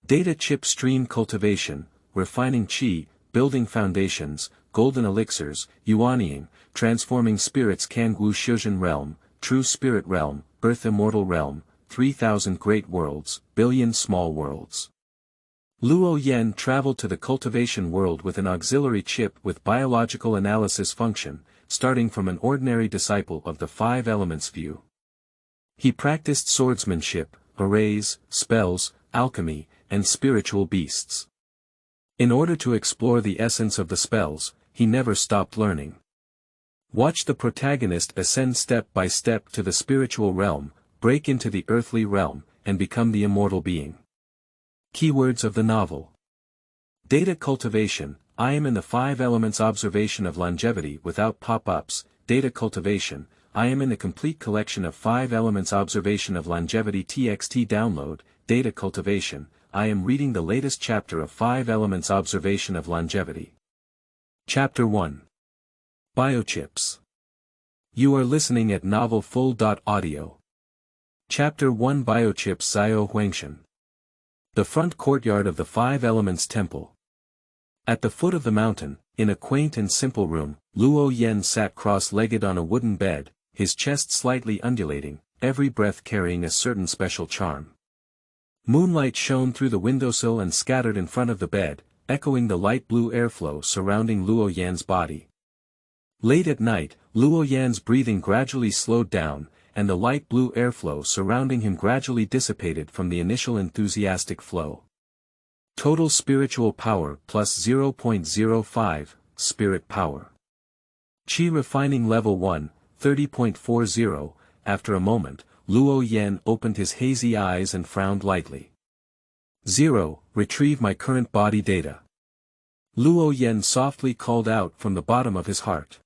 Data chip stream cultivation, refining qi, building foundations, golden elixirs, yuanying, transforming spirits Kangwu Shuzhen realm, true spirit realm, earth immortal realm, 3,000 great worlds, billion small worlds. Luo Yan traveled to the cultivation world with an auxiliary chip with biological analysis function, starting from an ordinary disciple of the five elements view. He practiced swordsmanship, arrays, spells, alchemy, and spiritual beasts. In order to explore the essence of the spells, he never stopped learning. Watch the protagonist ascend step by step to the spiritual realm, break into the earthly realm, and become the immortal being. Keywords of the novel. Data cultivation, I am in the five elements observation of longevity without pop-ups. Data cultivation, I am in the complete collection of five elements observation of longevity TXT download. Data cultivation, I am reading the latest chapter of 5 elements observation of longevity. Chapter 1. Biochips. You are listening at novelfull.audio. Chapter 1 Biochips Zio Huangshan. The front courtyard of the Five Elements Temple. At the foot of the mountain, in a quaint and simple room, Luo Yan sat cross-legged on a wooden bed, his chest slightly undulating, every breath carrying a certain special charm. Moonlight shone through the windowsill and scattered in front of the bed, echoing the light blue airflow surrounding Luo Yan's body. Late at night, Luo Yan's breathing gradually slowed down, and the light blue airflow surrounding him gradually dissipated from the initial enthusiastic flow. Total spiritual power plus 0.05, spirit power. Qi refining level 1, 30.40, after a moment, Luo Yan opened his hazy eyes and frowned lightly. 0. Retrieve my current body data. Luo Yan softly called out from the bottom of his heart.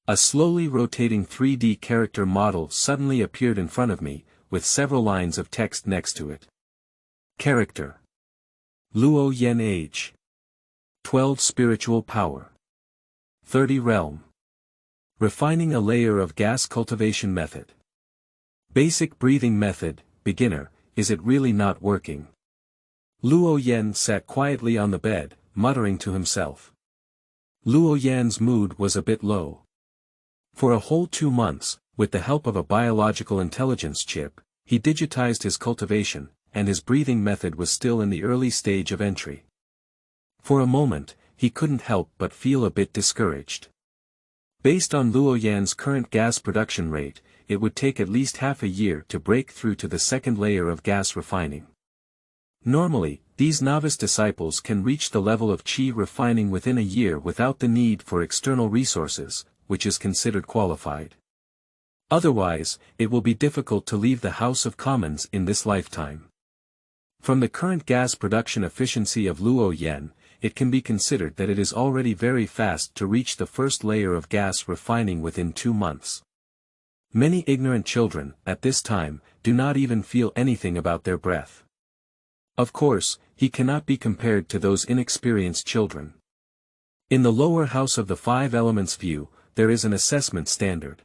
A slowly rotating 3D character model suddenly appeared in front of me, with several lines of text next to it. Character. Luo Yan age. 12 spiritual power. 30 realm. Refining a layer of gas cultivation method. Basic breathing method, beginner, is it really not working? Luo Yan sat quietly on the bed, muttering to himself. Luo Yan's mood was a bit low. For a whole 2 months, with the help of a biological intelligence chip, he digitized his cultivation, and his breathing method was still in the early stage of entry. For a moment, he couldn't help but feel a bit discouraged. Based on Luo Yan's current gas production rate, it would take at least half a year to break through to the second layer of gas refining. Normally, these novice disciples can reach the level of qi refining within a year without the need for external resources, which is considered qualified. Otherwise, it will be difficult to leave the House of Commons in this lifetime. From the current gas production efficiency of Luo Yan, it can be considered that it is already very fast to reach the first layer of gas refining within 2 months. Many ignorant children, at this time, do not even feel anything about their breath. Of course, he cannot be compared to those inexperienced children. In the lower house of the Five Elements view, there is an assessment standard.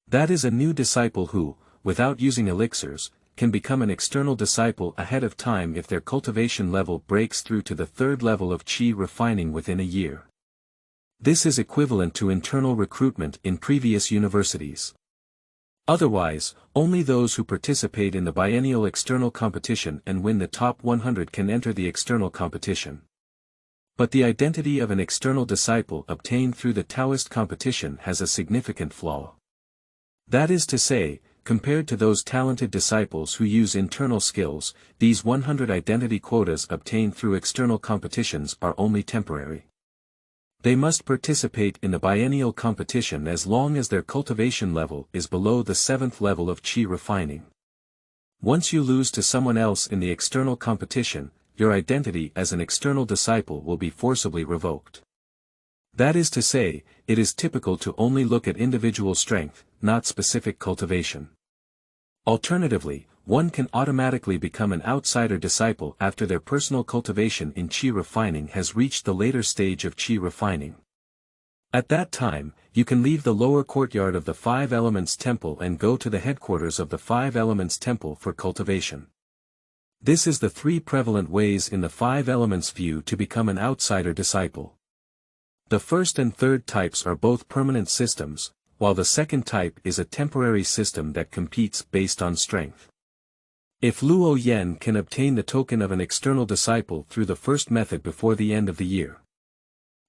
That is a new disciple who, without using elixirs, can become an external disciple ahead of time if their cultivation level breaks through to the third level of qi refining within a year. This is equivalent to internal recruitment in previous universities. Otherwise, only those who participate in the biennial external competition and win the top 100 can enter the external competition. But the identity of an external disciple obtained through the Taoist competition has a significant flaw. That is to say, compared to those talented disciples who use internal skills, these 100 identity quotas obtained through external competitions are only temporary. They must participate in the biennial competition as long as their cultivation level is below the 7th level of qi refining. Once you lose to someone else in the external competition, your identity as an external disciple will be forcibly revoked. That is to say, it is typical to only look at individual strength, not specific cultivation. Alternatively, one can automatically become an outsider disciple after their personal cultivation in qi refining has reached the later stage of qi refining. At that time, you can leave the lower courtyard of the Five Elements Temple and go to the headquarters of the Five Elements Temple for cultivation. This is the three prevalent ways in the five elements view to become an outsider disciple. The first and third types are both permanent systems, while the second type is a temporary system that competes based on strength. If Luo Yan can obtain the token of an external disciple through the first method before the end of the year,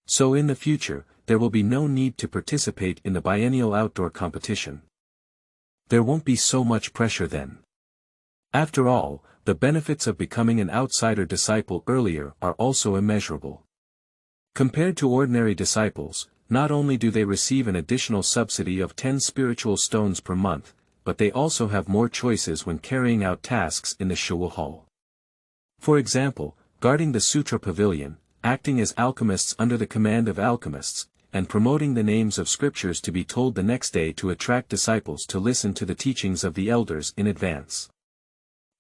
so in the future, there will be no need to participate in the biennial outdoor competition. There won't be so much pressure then. After all, the benefits of becoming an outsider disciple earlier are also immeasurable. Compared to ordinary disciples, not only do they receive an additional subsidy of 10 spiritual stones per month, but they also have more choices when carrying out tasks in the Shuwu Hall. For example, guarding the Sutra Pavilion, acting as alchemists under the command of alchemists, and promoting the names of scriptures to be told the next day to attract disciples to listen to the teachings of the elders in advance.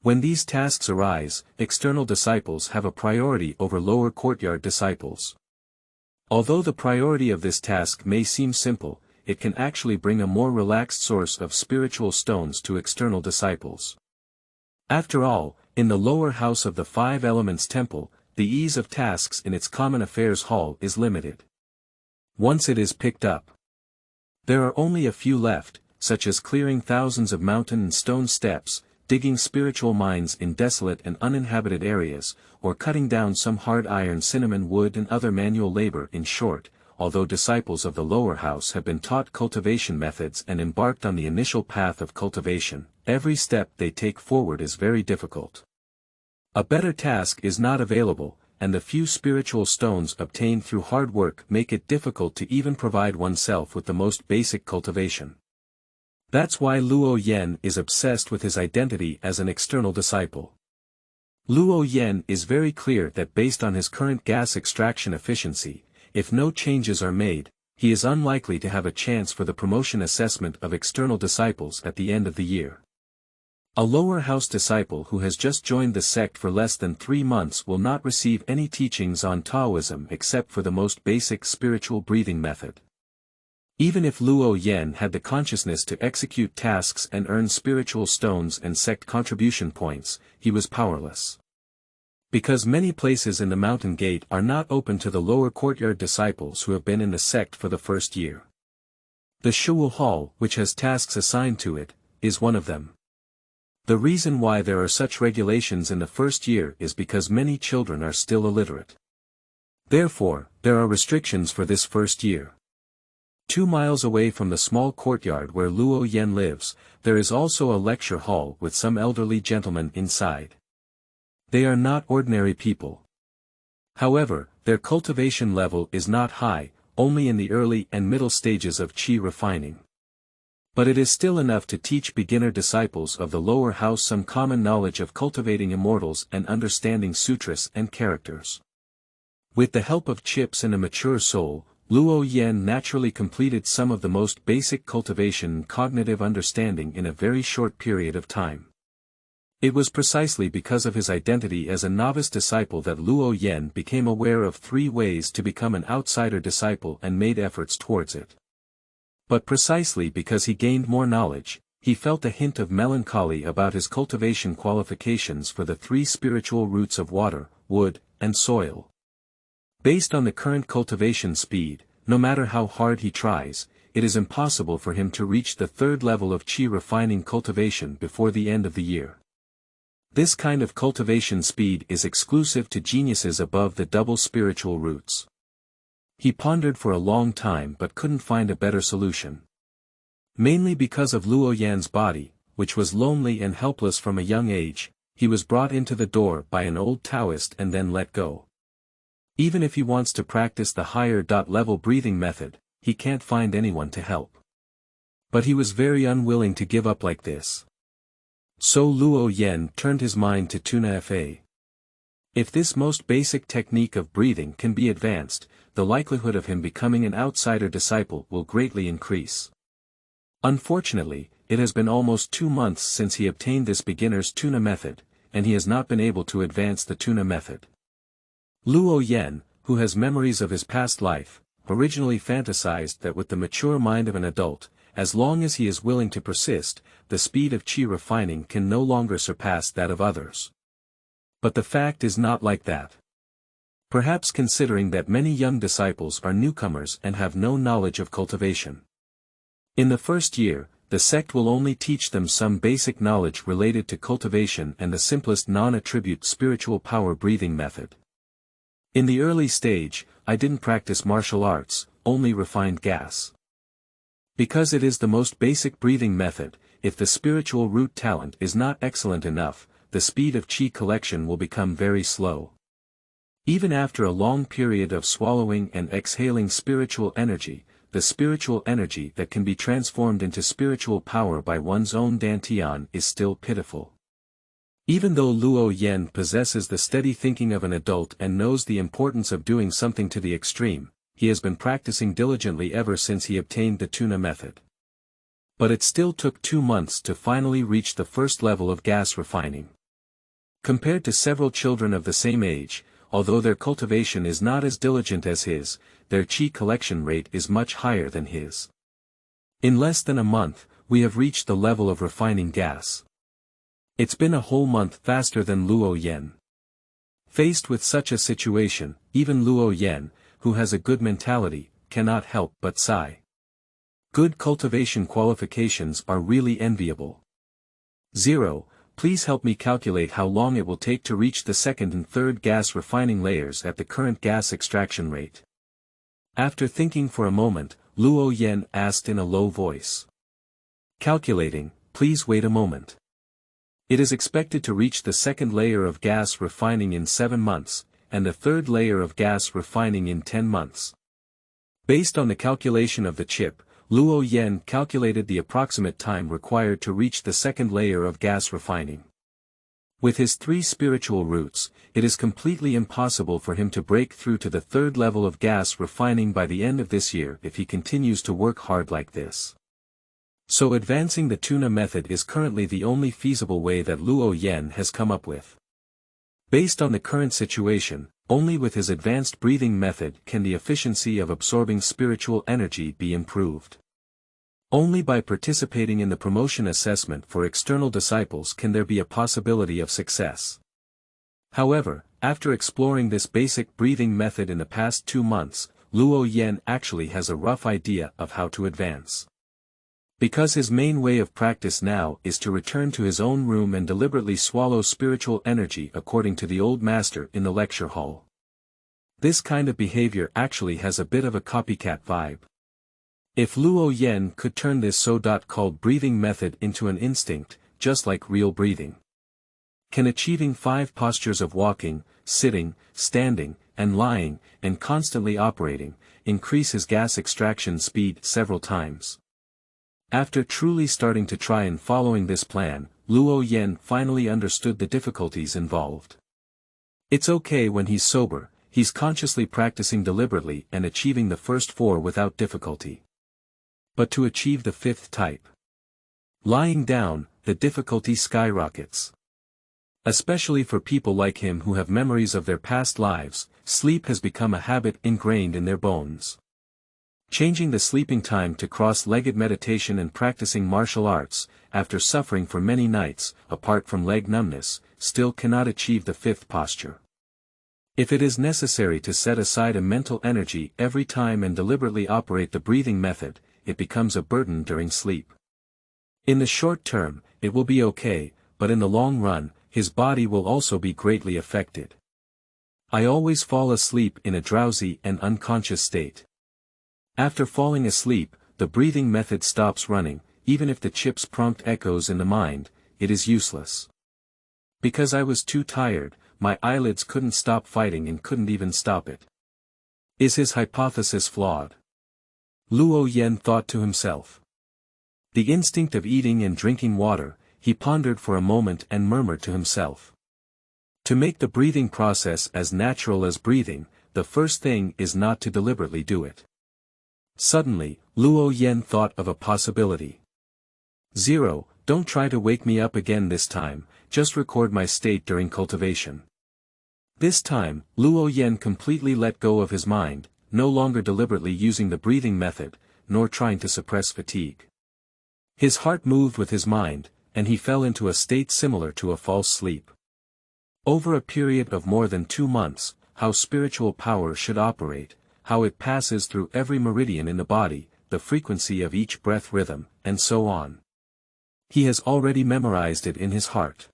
When these tasks arise, external disciples have a priority over lower courtyard disciples. Although the priority of this task may seem simple, it can actually bring a more relaxed source of spiritual stones to external disciples. After all, in the lower house of the Five Elements Temple, the ease of tasks in its common affairs hall is limited. Once it is picked up, there are only a few left, such as clearing thousands of mountain and stone steps, digging spiritual mines in desolate and uninhabited areas, or cutting down some hard iron, cinnamon wood and other manual labor. In short, although disciples of the lower house have been taught cultivation methods and embarked on the initial path of cultivation, every step they take forward is very difficult. A better task is not available, and the few spiritual stones obtained through hard work make it difficult to even provide oneself with the most basic cultivation. That's why Luo Yan is obsessed with his identity as an external disciple. Luo Yan is very clear that based on his current gas extraction efficiency, if no changes are made, he is unlikely to have a chance for the promotion assessment of external disciples at the end of the year. A lower house disciple who has just joined the sect for less than 3 months will not receive any teachings on Taoism except for the most basic spiritual breathing method. Even if Luo Yan had the consciousness to execute tasks and earn spiritual stones and sect contribution points, he was powerless. Because many places in the mountain gate are not open to the lower courtyard disciples who have been in the sect for the first year. The Shuwu Hall, which has tasks assigned to it, is one of them. The reason why there are such regulations in the first year is because many children are still illiterate. Therefore, there are restrictions for this first year. 2 miles away from the small courtyard where Luo Yan lives, there is also a lecture hall with some elderly gentlemen inside. They are not ordinary people. However, their cultivation level is not high, only in the early and middle stages of qi refining. But it is still enough to teach beginner disciples of the lower house some common knowledge of cultivating immortals and understanding sutras and characters. With the help of chips and a mature soul, Luo Yan naturally completed some of the most basic cultivation and cognitive understanding in a very short period of time. It was precisely because of his identity as a novice disciple that Luo Yan became aware of 3 ways to become an outsider disciple and made efforts towards it. But precisely because he gained more knowledge, he felt a hint of melancholy about his cultivation qualifications for the 3 spiritual roots of water, wood, and soil. Based on the current cultivation speed, no matter how hard he tries, it is impossible for him to reach the 3rd level of qi refining cultivation before the end of the year. This kind of cultivation speed is exclusive to geniuses above the double spiritual roots. He pondered for a long time but couldn't find a better solution. Mainly because of Luo Yan's body, which was lonely and helpless from a young age, he was brought into the door by an old Taoist and then let go. Even if he wants to practice the higher level breathing method, he can't find anyone to help. But he was very unwilling to give up like this. So Luo Yan turned his mind to Tuna Fa. If this most basic technique of breathing can be advanced, the likelihood of him becoming an outsider disciple will greatly increase. Unfortunately, it has been almost 2 months since he obtained this beginner's tuna method, and he has not been able to advance the tuna method. Luo Yan, who has memories of his past life, originally fantasized that with the mature mind of an adult, as long as he is willing to persist, the speed of qi refining can no longer surpass that of others. But the fact is not like that. Perhaps considering that many young disciples are newcomers and have no knowledge of cultivation. In the first year, the sect will only teach them some basic knowledge related to cultivation and the simplest non-attribute spiritual power breathing method. In the early stage, I didn't practice martial arts, only refined gas. Because it is the most basic breathing method, if the spiritual root talent is not excellent enough, the speed of qi collection will become very slow. Even after a long period of swallowing and exhaling spiritual energy, the spiritual energy that can be transformed into spiritual power by one's own dantian is still pitiful. Even though Luo Yen possesses the steady thinking of an adult and knows the importance of doing something to the extreme, he has been practicing diligently ever since he obtained the tuna method. But it still took 2 months to finally reach the first level of gas refining. Compared to several children of the same age, although their cultivation is not as diligent as his, their qi collection rate is much higher than his. In less than a month, we have reached the level of refining gas. It's been a whole month faster than Luo Yen. Faced with such a situation, even Luo Yen, who has a good mentality, cannot help but sigh. Good cultivation qualifications are really enviable. 0. Please help me calculate how long it will take to reach the second and third gas refining layers at the current gas extraction rate. After thinking for a moment, Luo Yen asked in a low voice. Calculating, please wait a moment. It is expected to reach the second layer of gas refining in 7 months, and the third layer of gas refining in 10 months. Based on the calculation of the chip, Luo Yen calculated the approximate time required to reach the second layer of gas refining. With his 3 spiritual roots, it is completely impossible for him to break through to the third level of gas refining by the end of this year if he continues to work hard like this. So advancing the tuna method is currently the only feasible way that Luo Yen has come up with. Based on the current situation, only with his advanced breathing method can the efficiency of absorbing spiritual energy be improved. Only by participating in the promotion assessment for external disciples can there be a possibility of success. However, after exploring this basic breathing method in the past 2 months, Luo Yen actually has a rough idea of how to advance. Because his main way of practice now is to return to his own room and deliberately swallow spiritual energy according to the old master in the lecture hall. This kind of behavior actually has a bit of a copycat vibe. If Luo Yen could turn this so-called breathing method into an instinct, just like real breathing. Can achieving 5 postures of walking, sitting, standing, and lying, and constantly operating, increase his gas extraction speed several times. After truly starting to try and following this plan, Luo Yen finally understood the difficulties involved. It's okay when he's sober, he's consciously practicing deliberately and achieving the first 4 without difficulty. But to achieve the 5th type, lying down, the difficulty skyrockets. Especially for people like him who have memories of their past lives, sleep has become a habit ingrained in their bones. Changing the sleeping time to cross-legged meditation and practicing martial arts, after suffering for many nights, apart from leg numbness, still cannot achieve the 5th posture. If it is necessary to set aside a mental energy every time and deliberately operate the breathing method, it becomes a burden during sleep. In the short term, it will be okay, but in the long run, his body will also be greatly affected. I always fall asleep in a drowsy and unconscious state. After falling asleep, the breathing method stops running, even if the chips prompt echoes in the mind, it is useless. Because I was too tired, my eyelids couldn't stop fighting and couldn't even stop it. Is his hypothesis flawed? Luo Yen thought to himself. The instinct of eating and drinking water, he pondered for a moment and murmured to himself. To make the breathing process as natural as breathing, the first thing is not to deliberately do it. Suddenly, Luo Yen thought of a possibility. 0. Don't try to wake me up again this time, just record my state during cultivation. This time, Luo Yen completely let go of his mind, no longer deliberately using the breathing method, nor trying to suppress fatigue. His heart moved with his mind, and he fell into a state similar to a false sleep. Over a period of more than 2 months, how spiritual power should operate, how it passes through every meridian in the body, the frequency of each breath rhythm, and so on. He has already memorized it in his heart.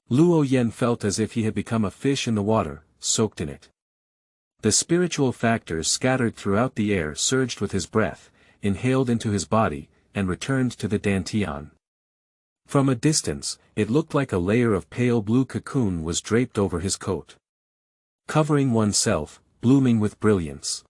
Luo Yan felt as if he had become a fish in the water, soaked in it. The spiritual factors scattered throughout the air surged with his breath, inhaled into his body, and returned to the dantian. From a distance, it looked like a layer of pale blue cocoon was draped over his coat. Covering oneself, blooming with brilliance.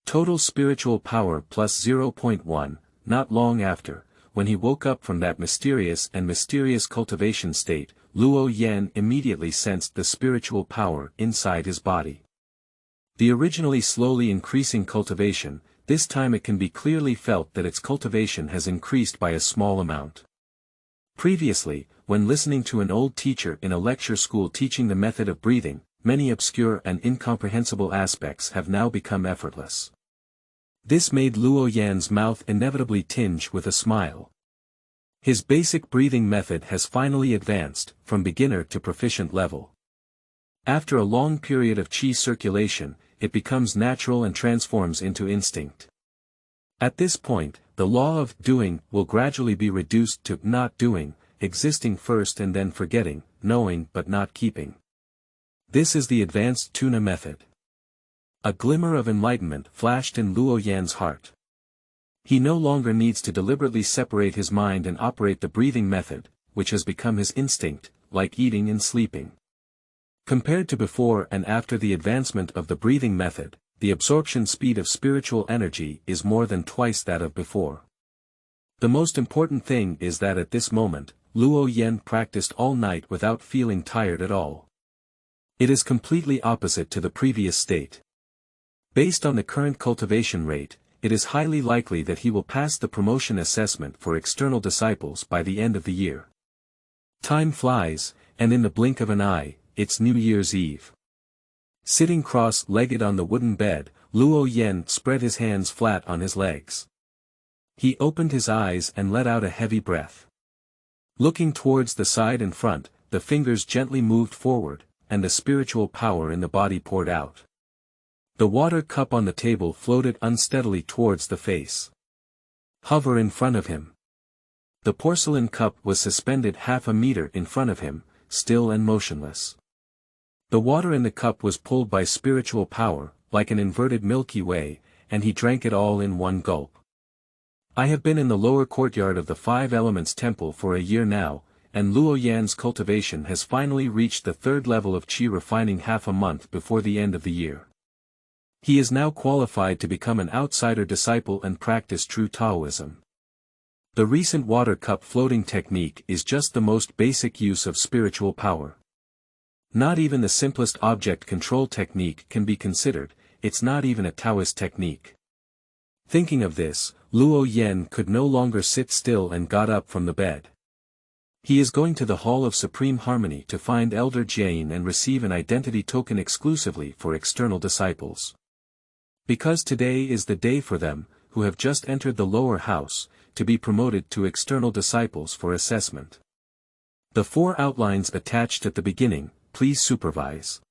Total spiritual power plus 0.1, not long after, when he woke up from that mysterious cultivation state, Luo Yan immediately sensed the spiritual power inside his body. The originally slowly increasing cultivation, this time it can be clearly felt that its cultivation has increased by a small amount. Previously, when listening to an old teacher in a lecture school teaching the method of breathing, many obscure and incomprehensible aspects have now become effortless. This made Luo Yan's mouth inevitably tinge with a smile. His basic breathing method has finally advanced, from beginner to proficient level. After a long period of qi circulation, it becomes natural and transforms into instinct. At this point, the law of doing will gradually be reduced to not doing, existing first and then forgetting, knowing but not keeping. This is the advanced tuna method. A glimmer of enlightenment flashed in Luo Yan's heart. He no longer needs to deliberately separate his mind and operate the breathing method, which has become his instinct, like eating and sleeping. Compared to before and after the advancement of the breathing method, the absorption speed of spiritual energy is more than twice that of before. The most important thing is that at this moment, Luo Yan practiced all night without feeling tired at all. It is completely opposite to the previous state. Based on the current cultivation rate, it is highly likely that he will pass the promotion assessment for external disciples by the end of the year. Time flies, and in the blink of an eye, it's New Year's Eve. Sitting cross-legged on the wooden bed, Luo Yan spread his hands flat on his legs. He opened his eyes and let out a heavy breath. Looking towards the side and front, the fingers gently moved forward, and the spiritual power in the body poured out. The water cup on the table floated unsteadily towards the face. Hover in front of him. The porcelain cup was suspended half a meter in front of him, still and motionless. The water in the cup was pulled by spiritual power, like an inverted Milky Way, and he drank it all in one gulp. I have been in the lower courtyard of the Five Elements Temple for a year now, and Luo Yan's cultivation has finally reached the 3rd level of qi refining half a month before the end of the year. He is now qualified to become an outsider disciple and practice true Taoism. The recent water cup floating technique is just the most basic use of spiritual power. Not even the simplest object control technique can be considered, it's not even a Taoist technique. Thinking of this, Luo Yan could no longer sit still and got up from the bed. He is going to the Hall of Supreme Harmony to find Elder Jane and receive an identity token exclusively for external disciples. Because today is the day for them, who have just entered the lower house, to be promoted to external disciples for assessment. The 4 outlines attached at the beginning, please supervise.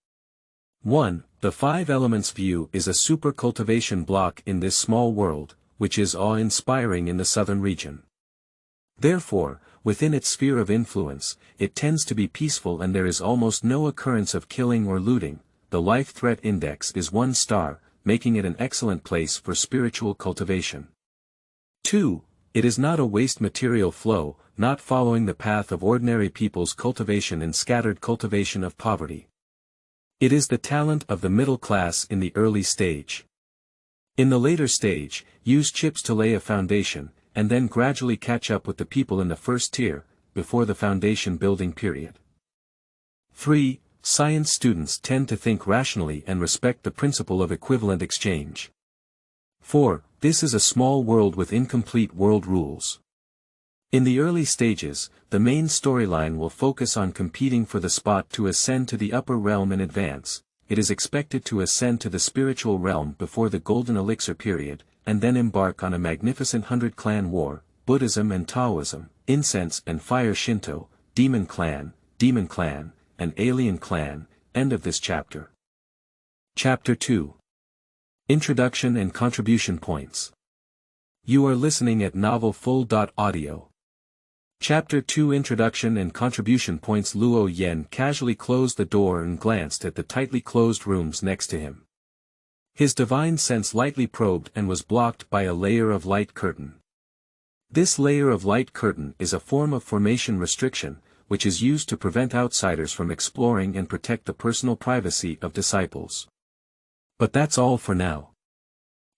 1. The 5 elements view is a super cultivation block in this small world, which is awe-inspiring in the southern region. Therefore, within its sphere of influence, it tends to be peaceful and there is almost no occurrence of killing or looting. The life threat index is 1 star, making it an excellent place for spiritual cultivation. 2. It is not a waste material flow, not following the path of ordinary people's cultivation and scattered cultivation of poverty. It is the talent of the middle class in the early stage. In the later stage, use chips to lay a foundation, and then gradually catch up with the people in the first tier, before the foundation building period. 3. Science students tend to think rationally and respect the principle of equivalent exchange. 4. This is a small world with incomplete world rules. In the early stages, the main storyline will focus on competing for the spot to ascend to the upper realm in advance. It is expected to ascend to the spiritual realm before the Golden Elixir period, and then embark on a magnificent 100-clan war, Buddhism and Taoism, incense and fire Shinto, demon clan, an alien clan. End of this chapter. Chapter 2. Introduction and Contribution Points. You are listening at novelfull.audio. Chapter 2 Introduction and Contribution Points. Luo Yan casually closed the door and glanced at the tightly closed rooms next to him. His divine sense lightly probed and was blocked by a layer of light curtain. This layer of light curtain is a form of formation restriction, which is used to prevent outsiders from exploring and protect the personal privacy of disciples. But that's all for now.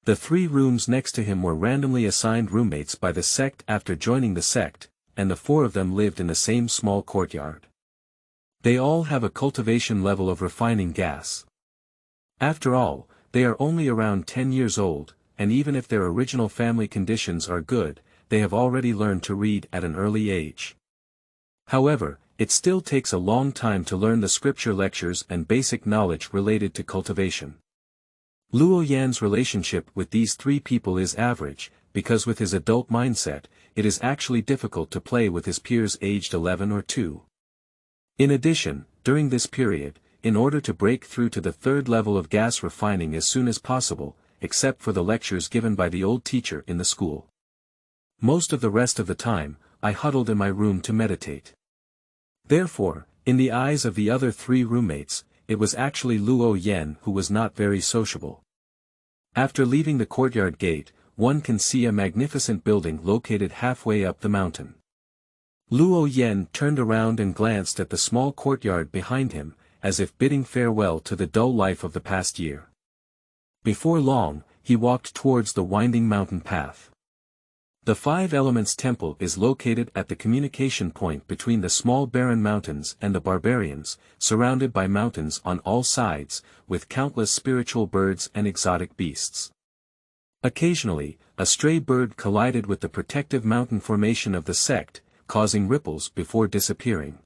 The 3 rooms next to him were randomly assigned roommates by the sect after joining the sect, and the 4 of them lived in the same small courtyard. They all have a cultivation level of refining gas. After all, they are only around 10 years old, and even if their original family conditions are good, they have already learned to read at an early age. However, it still takes a long time to learn the scripture lectures and basic knowledge related to cultivation. Luo Yan's relationship with these 3 people is average, because with his adult mindset, it is actually difficult to play with his peers aged 11 or 2. In addition, during this period, in order to break through to the 3rd level of gas refining as soon as possible, except for the lectures given by the old teacher in the school. Most of the rest of the time, I huddled in my room to meditate. Therefore, in the eyes of the other 3 roommates, it was actually Luo Yan who was not very sociable. After leaving the courtyard gate, one can see a magnificent building located halfway up the mountain. Luo Yan turned around and glanced at the small courtyard behind him, as if bidding farewell to the dull life of the past year. Before long, he walked towards the winding mountain path. The 5 Elements Temple is located at the communication point between the small barren mountains and the barbarians, surrounded by mountains on all sides, with countless spiritual birds and exotic beasts. Occasionally, a stray bird collided with the protective mountain formation of the sect, causing ripples before disappearing.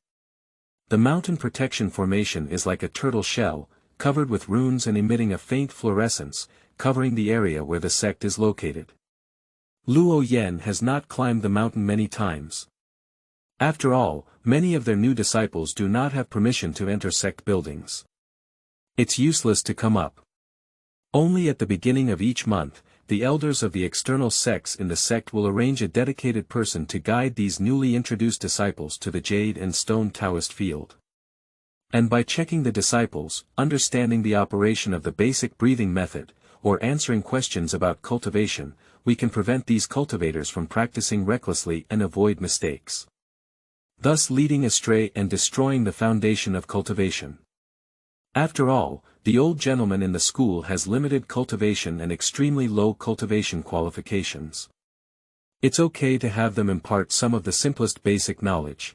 The mountain protection formation is like a turtle shell, covered with runes and emitting a faint fluorescence, covering the area where the sect is located. Luo Yan has not climbed the mountain many times. After all, many of their new disciples do not have permission to enter sect buildings. It's useless to come up. Only at the beginning of each month, the elders of the external sects in the sect will arrange a dedicated person to guide these newly introduced disciples to the jade and stone Taoist field. And by checking the disciples, understanding the operation of the basic breathing method, or answering questions about cultivation, we can prevent these cultivators from practicing recklessly and avoid mistakes, thus leading astray and destroying the foundation of cultivation. After all, the old gentleman in the school has limited cultivation and extremely low cultivation qualifications. It's okay to have them impart some of the simplest basic knowledge.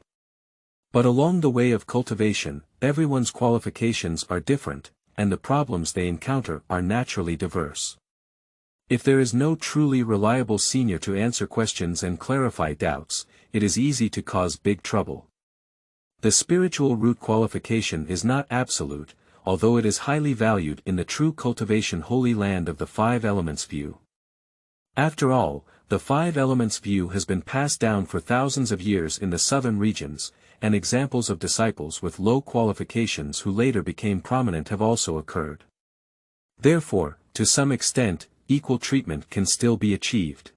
But along the way of cultivation, everyone's qualifications are different, and the problems they encounter are naturally diverse. If there is no truly reliable senior to answer questions and clarify doubts, it is easy to cause big trouble. The spiritual root qualification is not absolute, although it is highly valued in the true cultivation holy land of the 5 elements view. After all, the 5 elements view has been passed down for thousands of years in the southern regions, and examples of disciples with low qualifications who later became prominent have also occurred. Therefore, to some extent, equal treatment can still be achieved.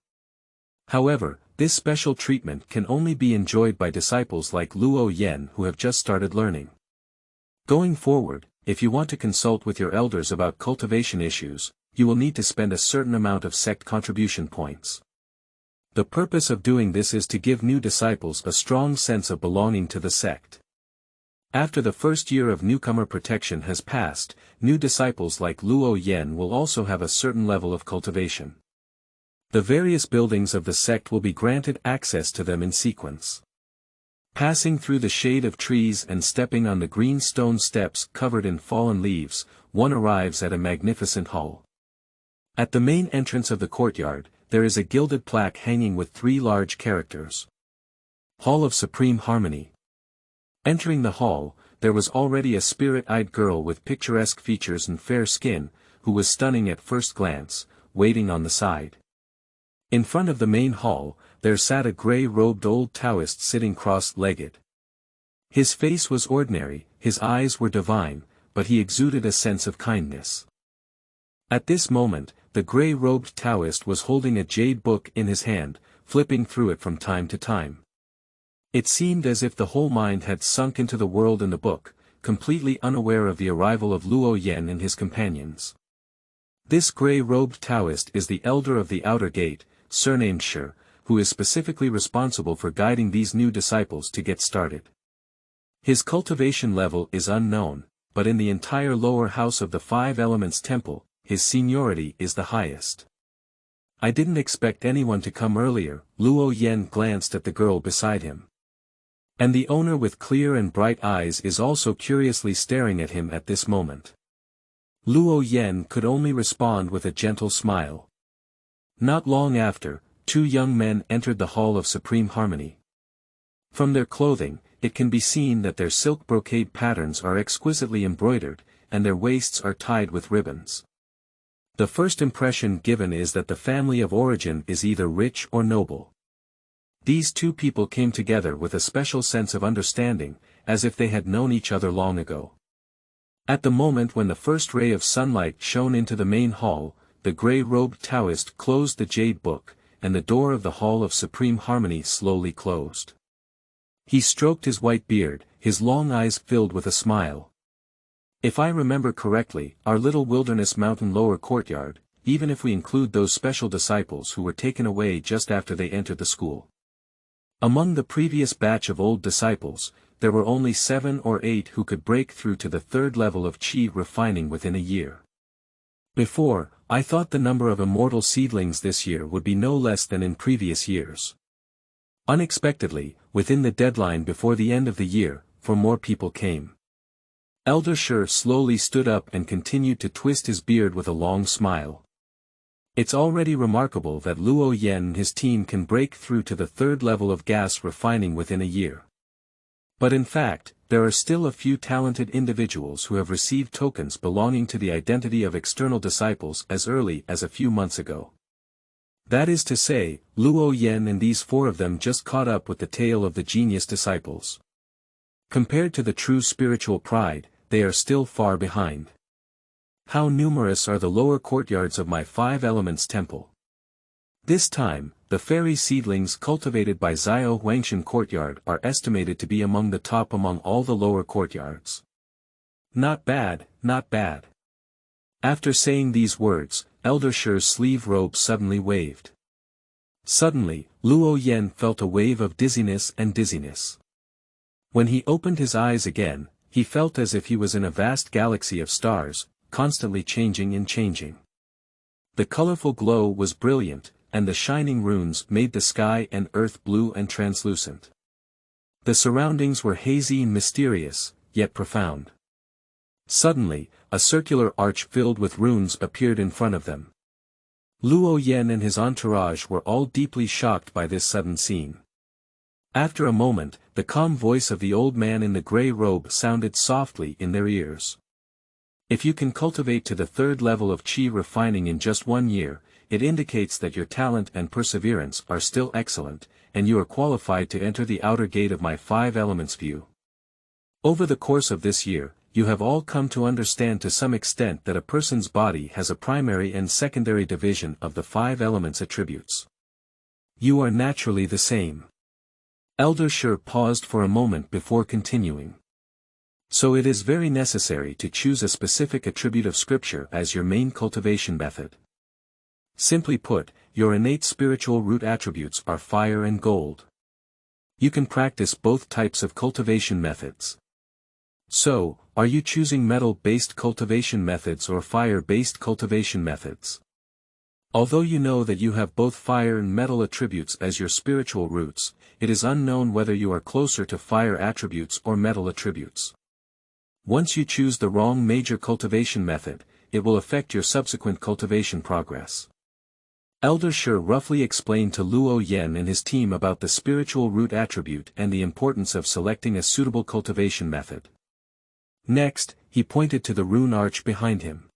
However, this special treatment can only be enjoyed by disciples like Luo Yan who have just started learning. Going forward, if you want to consult with your elders about cultivation issues, you will need to spend a certain amount of sect contribution points. The purpose of doing this is to give new disciples a strong sense of belonging to the sect. After the first year of newcomer protection has passed, new disciples like Luo Yan will also have a certain level of cultivation. The various buildings of the sect will be granted access to them in sequence. Passing through the shade of trees and stepping on the green stone steps covered in fallen leaves, one arrives at a magnificent hall. At the main entrance of the courtyard, there is a gilded plaque hanging with 3 large characters. Hall of Supreme Harmony. Entering the hall, there was already a spirit-eyed girl with picturesque features and fair skin, who was stunning at first glance, waiting on the side. In front of the main hall, there sat a grey-robed old Taoist sitting cross-legged. His face was ordinary, his eyes were divine, but he exuded a sense of kindness. At this moment, the gray-robed Taoist was holding a jade book in his hand, flipping through it from time to time. It seemed as if the whole mind had sunk into the world in the book, completely unaware of the arrival of Luo Yan and his companions. This gray-robed Taoist is the elder of the outer gate, surnamed Shi, who is specifically responsible for guiding these new disciples to get started. His cultivation level is unknown, but in the entire lower house of the Five Elements Temple, his seniority is the highest. I didn't expect anyone to come earlier, Luo Yan glanced at the girl beside him. And the owner with clear and bright eyes is also curiously staring at him at this moment. Luo Yan could only respond with a gentle smile. Not long after, two young men entered the Hall of Supreme Harmony. From their clothing, it can be seen that their silk brocade patterns are exquisitely embroidered, and their waists are tied with ribbons. The first impression given is that the family of origin is either rich or noble. These two people came together with a special sense of understanding, as if they had known each other long ago. At the moment when the first ray of sunlight shone into the main hall, the gray-robed Taoist closed the jade book, and the door of the Hall of Supreme Harmony slowly closed. He stroked his white beard, his long eyes filled with a smile. If I remember correctly, our little wilderness mountain lower courtyard, even if we include those special disciples who were taken away just after they entered the school. Among the previous batch of old disciples, there were only 7 or 8 who could break through to the third level of qi refining within a year. Before, I thought the number of immortal seedlings this year would be no less than in previous years. Unexpectedly, within the deadline before the end of the year, 4 more people came. Elder Shi slowly stood up and continued to twist his beard with a long smile. It's already remarkable that Luo Yan and his team can break through to the third level of gas refining within a year. But in fact, there are still a few talented individuals who have received tokens belonging to the identity of external disciples as early as a few months ago. That is to say, Luo Yan and these 4 of them just caught up with the tail of the genius disciples. Compared to the true spiritual pride, they are still far behind. How numerous are the lower courtyards of my 5 Elements Temple. This time, the fairy seedlings cultivated by Xiao Huangshan Courtyard are estimated to be among the top among all the lower courtyards. Not bad, not bad. After saying these words, Elder Shi's sleeve robe suddenly waved. Suddenly, Luo Yan felt a wave of dizziness. When he opened his eyes again, he felt as if he was in a vast galaxy of stars, constantly changing and changing. The colorful glow was brilliant, and the shining runes made the sky and earth blue and translucent. The surroundings were hazy and mysterious, yet profound. Suddenly, a circular arch filled with runes appeared in front of them. Luo Yan and his entourage were all deeply shocked by this sudden scene. After a moment, the calm voice of the old man in the gray robe sounded softly in their ears. If you can cultivate to the third level of qi refining in just 1 year, it indicates that your talent and perseverance are still excellent, and you are qualified to enter the outer gate of my 5 Elements view. Over the course of this year, you have all come to understand to some extent that a person's body has a primary and secondary division of the 5 Elements attributes. You are naturally the same. Elder Shi paused for a moment before continuing. So it is very necessary to choose a specific attribute of scripture as your main cultivation method. Simply put, your innate spiritual root attributes are fire and gold. You can practice both types of cultivation methods. So, are you choosing metal-based cultivation methods or fire-based cultivation methods? Although you know that you have both fire and metal attributes as your spiritual roots, it is unknown whether you are closer to fire attributes or metal attributes. Once you choose the wrong major cultivation method, it will affect your subsequent cultivation progress. Elder Shi roughly explained to Luo Yan and his team about the spiritual root attribute and the importance of selecting a suitable cultivation method. Next, he pointed to the rune arch behind him.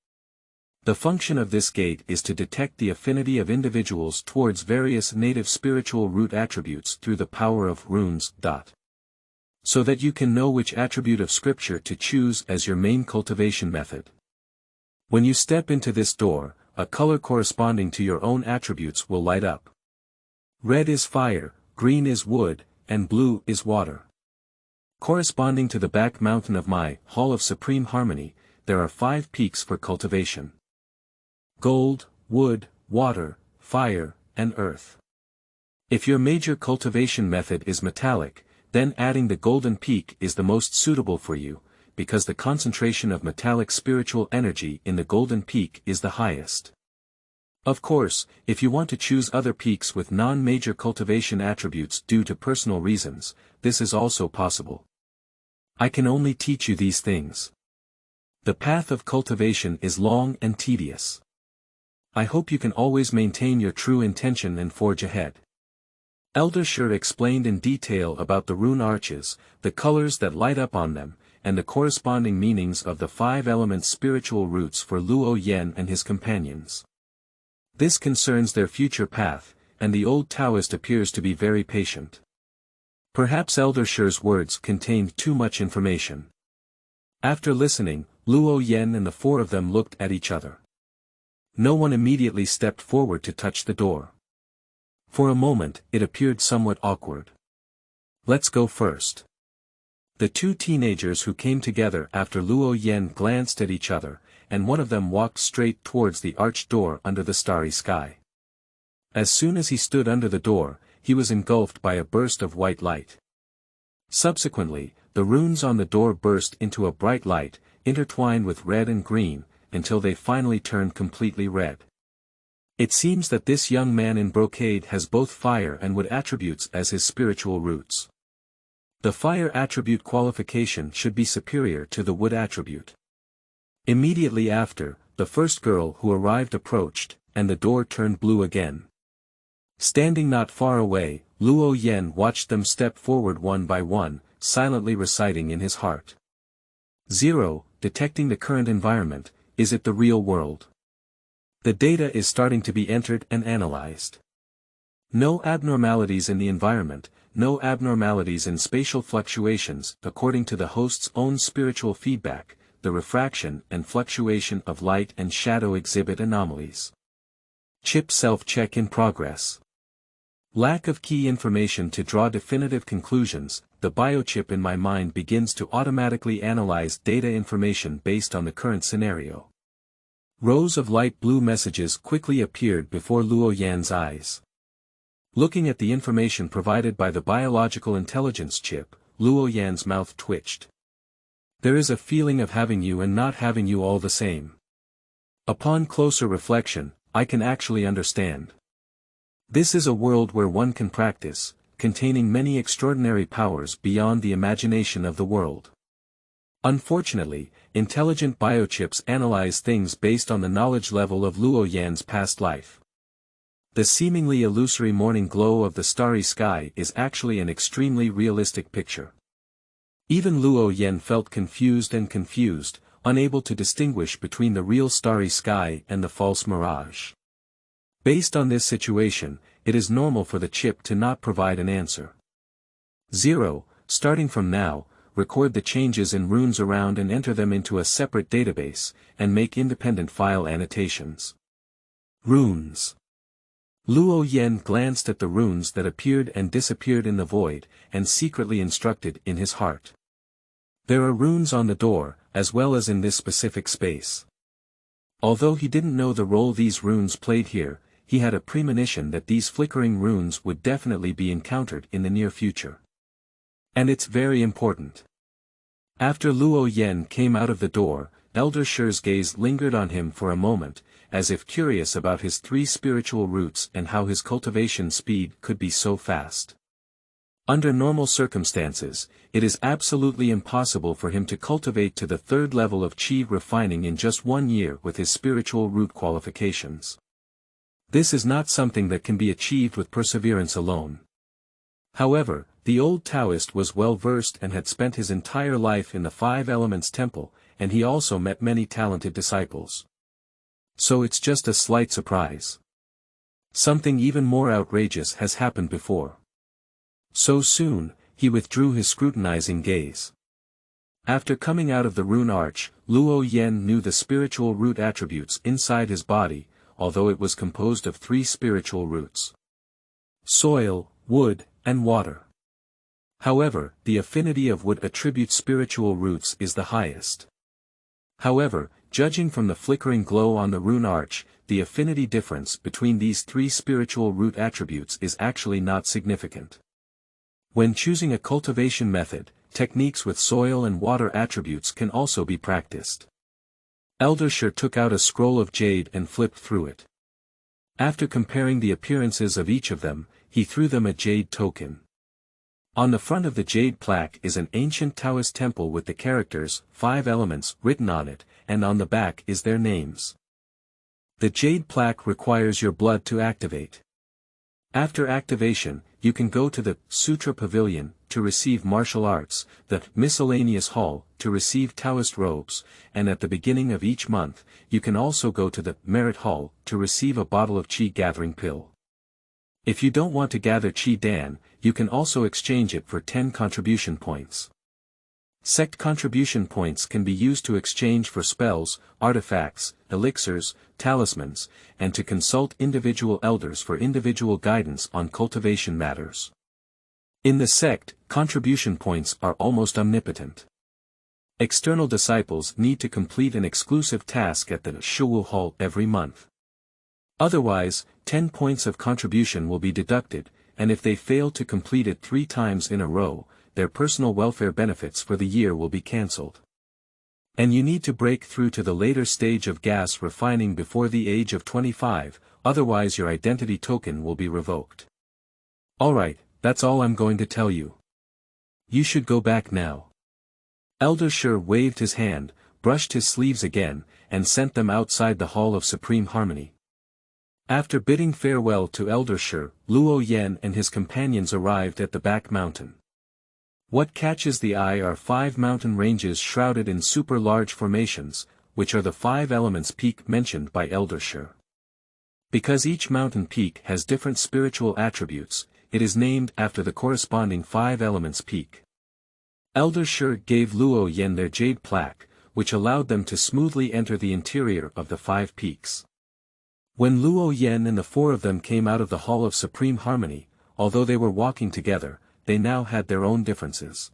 The function of this gate is to detect the affinity of individuals towards various native spiritual root attributes through the power of runes. so that you can know which attribute of scripture to choose as your main cultivation method. When you step into this door, a color corresponding to your own attributes will light up. Red is fire, green is wood, and blue is water. Corresponding to the back mountain of my Hall of Supreme Harmony, there are 5 peaks for cultivation: gold, wood, water, fire, and earth. If your major cultivation method is metallic, then adding the golden peak is the most suitable for you, because the concentration of metallic spiritual energy in the golden peak is the highest. Of course, if you want to choose other peaks with non-major cultivation attributes due to personal reasons, this is also possible. I can only teach you these things. The path of cultivation is long and tedious. I hope you can always maintain your true intention and forge ahead. Elder Shur explained in detail about the rune arches, the colors that light up on them, and the corresponding meanings of the 5 elements spiritual roots for Luo Yan and his companions. This concerns their future path, and the old Taoist appears to be very patient. Perhaps Elder Shur's words contained too much information. After listening, Luo Yan and the 4 of them looked at each other. No one immediately stepped forward to touch the door. For a moment, it appeared somewhat awkward. Let's go first. The 2 teenagers who came together after Luo Yan glanced at each other, and one of them walked straight towards the arched door under the starry sky. As soon as he stood under the door, he was engulfed by a burst of white light. Subsequently, the runes on the door burst into a bright light, intertwined with red and green, until they finally turned completely red. It seems that this young man in brocade has both fire and wood attributes as his spiritual roots. The fire attribute qualification should be superior to the wood attribute. Immediately after, the first girl who arrived approached, and the door turned blue again. Standing not far away, Luo Yan watched them step forward one by one, silently reciting in his heart. 0. Detecting the current environment, is it the real world? The data is starting to be entered and analyzed. No abnormalities in the environment, no abnormalities in spatial fluctuations, according to the host's own spiritual feedback, the refraction and fluctuation of light and shadow exhibit anomalies. Chip self-check in progress. Lack of key information to draw definitive conclusions, the biochip in my mind begins to automatically analyze data information based on the current scenario. Rows of light blue messages quickly appeared before Luo Yan's eyes. Looking at the information provided by the biological intelligence chip, Luo Yan's mouth twitched. There is a feeling of having you and not having you all the same. Upon closer reflection, I can actually understand. This is a world where one can practice, containing many extraordinary powers beyond the imagination of the world. Unfortunately, intelligent biochips analyze things based on the knowledge level of Luo Yan's past life. The seemingly illusory morning glow of the starry sky is actually an extremely realistic picture. Even Luo Yan felt confused, unable to distinguish between the real starry sky and the false mirage. Based on this situation, it is normal for the chip to not provide an answer. 0. Starting from now, record the changes in runes around and enter them into a separate database, and make independent file annotations. Runes. Luo Yan glanced at the runes that appeared and disappeared in the void, and secretly instructed in his heart. There are runes on the door, as well as in this specific space. Although he didn't know the role these runes played here, he had a premonition that these flickering runes would definitely be encountered in the near future. And it's very important. After Luo Yan came out of the door, Elder Shur's gaze lingered on him for a moment, as if curious about his 3 spiritual roots and how his cultivation speed could be so fast. Under normal circumstances, it is absolutely impossible for him to cultivate to the 3rd level of Qi refining in just 1 year with his spiritual root qualifications. This is not something that can be achieved with perseverance alone. However, the old Taoist was well versed and had spent his entire life in the 5 Elements Temple, and he also met many talented disciples. So it's just a slight surprise. Something even more outrageous has happened before. So soon, he withdrew his scrutinizing gaze. After coming out of the rune arch, Luo Yen knew the spiritual root attributes inside his body, although it was composed of 3 spiritual roots: soil, wood, and water. However, the affinity of wood attribute spiritual roots is the highest. However, judging from the flickering glow on the rune arch, the affinity difference between these 3 spiritual root attributes is actually not significant. When choosing a cultivation method, techniques with soil and water attributes can also be practiced. Elder Shur took out a scroll of jade and flipped through it. After comparing the appearances of each of them, he threw them a jade token. On the front of the jade plaque is an ancient Taoist temple with the characters, 5 elements, written on it, and on the back is their names. The jade plaque requires your blood to activate. After activation, you can go to the Sutra Pavilion to receive martial arts, the miscellaneous hall to receive Taoist robes, and at the beginning of each month, you can also go to the merit hall to receive a bottle of Qi gathering pill. If you don't want to gather Qi Dan, you can also exchange it for 10 contribution points. Sect contribution points can be used to exchange for spells, artifacts, elixirs, talismans, and to consult individual elders for individual guidance on cultivation matters. In the sect, contribution points are almost omnipotent. External disciples need to complete an exclusive task at the Shuwu hall every month. Otherwise, 10 points of contribution will be deducted, and if they fail to complete it 3 times in a row, their personal welfare benefits for the year will be cancelled. And you need to break through to the later stage of gas refining before the age of 25, otherwise your identity token will be revoked. Alright, that's all I'm going to tell you. You should go back now. Elder Shur waved his hand, brushed his sleeves again, and sent them outside the Hall of Supreme Harmony. After bidding farewell to Elder Shur, Luo Yen and his companions arrived at the back mountain. What catches the eye are 5 mountain ranges shrouded in super large formations, which are the 5 elements peak mentioned by Elder Shur. Because each mountain peak has different spiritual attributes, it is named after the corresponding 5 elements peak. Elder Shur gave Luo Yen their jade plaque, which allowed them to smoothly enter the interior of the 5 peaks. When Luo Yen and the 4 of them came out of the Hall of Supreme Harmony, although they were walking together, they now had their own differences.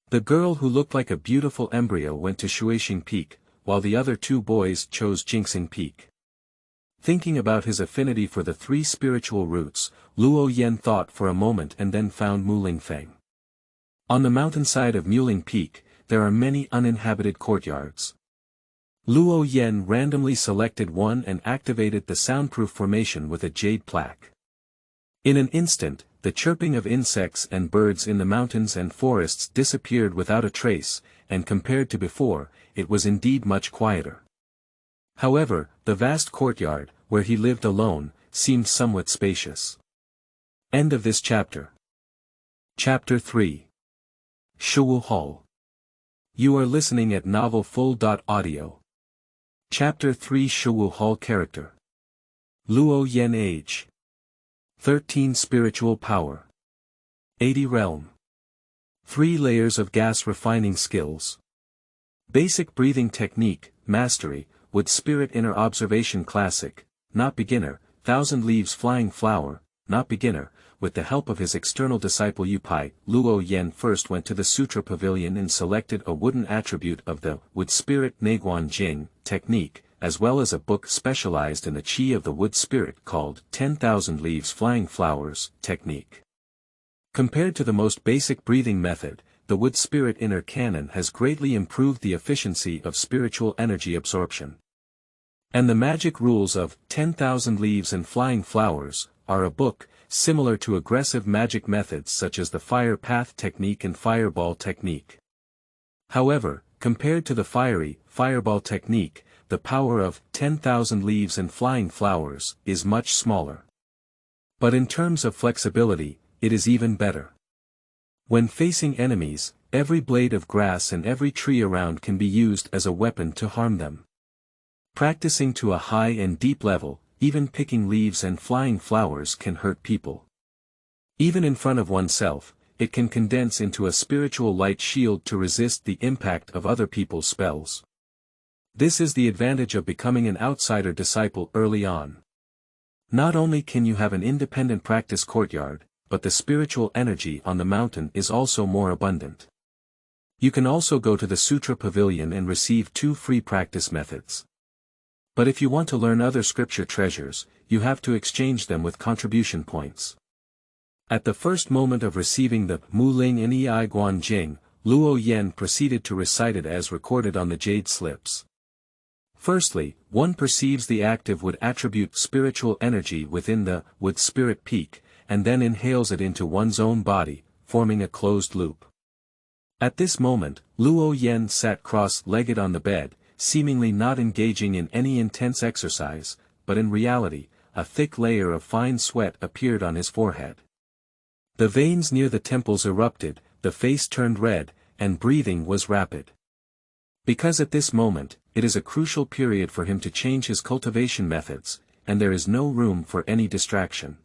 The girl who looked like a beautiful embryo went to Shuixing Peak, while the other 2 boys chose Jingxing Peak. Thinking about his affinity for the 3 spiritual roots, Luo Yen thought for a moment and then found Muling Feng. On the mountainside of Muling Peak, there are many uninhabited courtyards. Luo Yen randomly selected one and activated the soundproof formation with a jade plaque. In an instant, the chirping of insects and birds in the mountains and forests disappeared without a trace, and compared to before, it was indeed much quieter. However, the vast courtyard, where he lived alone, seemed somewhat spacious. End of this chapter. Chapter 3. Shuwu Hall. You are listening at novelfull.audio. Chapter 3 Shuwu Hall Character. Luo Yen Age. 13 Spiritual Power. 80 Realm. 3 Layers of Gas Refining Skills. Basic Breathing Technique, Mastery, Wood Spirit Inner Observation Classic, Not Beginner, 1000 Leaves Flying Flower, Not Beginner. With the help of his external disciple Yupai, Luo Yen first went to the Sutra Pavilion and selected a wooden attribute of the Wood Spirit Neguan Jing technique, as well as a book specialized in the Qi of the Wood Spirit called 10,000 Leaves Flying Flowers technique. Compared to the most basic breathing method, the Wood Spirit Inner Canon has greatly improved the efficiency of spiritual energy absorption. And the magic rules of 10,000 Leaves and Flying Flowers are a book, similar to aggressive magic methods such as the Fire Path Technique and Fireball Technique. However, compared to the fiery Fireball Technique, the power of 10,000 Leaves and Flying Flowers is much smaller. But in terms of flexibility, it is even better. When facing enemies, every blade of grass and every tree around can be used as a weapon to harm them. Practicing to a high and deep level, even picking leaves and flying flowers can hurt people. Even in front of oneself, it can condense into a spiritual light shield to resist the impact of other people's spells. This is the advantage of becoming an outsider disciple early on. Not only can you have an independent practice courtyard, but the spiritual energy on the mountain is also more abundant. You can also go to the Sutra Pavilion and receive 2 free practice methods. But if you want to learn other scripture treasures, you have to exchange them with contribution points. At the first moment of receiving the Mu Ling Nei Guan Jing, Luo Yen proceeded to recite it as recorded on the jade slips. Firstly, one perceives the active wood attribute spiritual energy within the wood spirit peak, and then inhales it into one's own body, forming a closed loop. At this moment, Luo Yen sat cross-legged on the bed, seemingly not engaging in any intense exercise, but in reality, a thick layer of fine sweat appeared on his forehead. The veins near the temples erupted, the face turned red, and breathing was rapid. Because at this moment, it is a crucial period for him to change his cultivation methods, and there is no room for any distraction.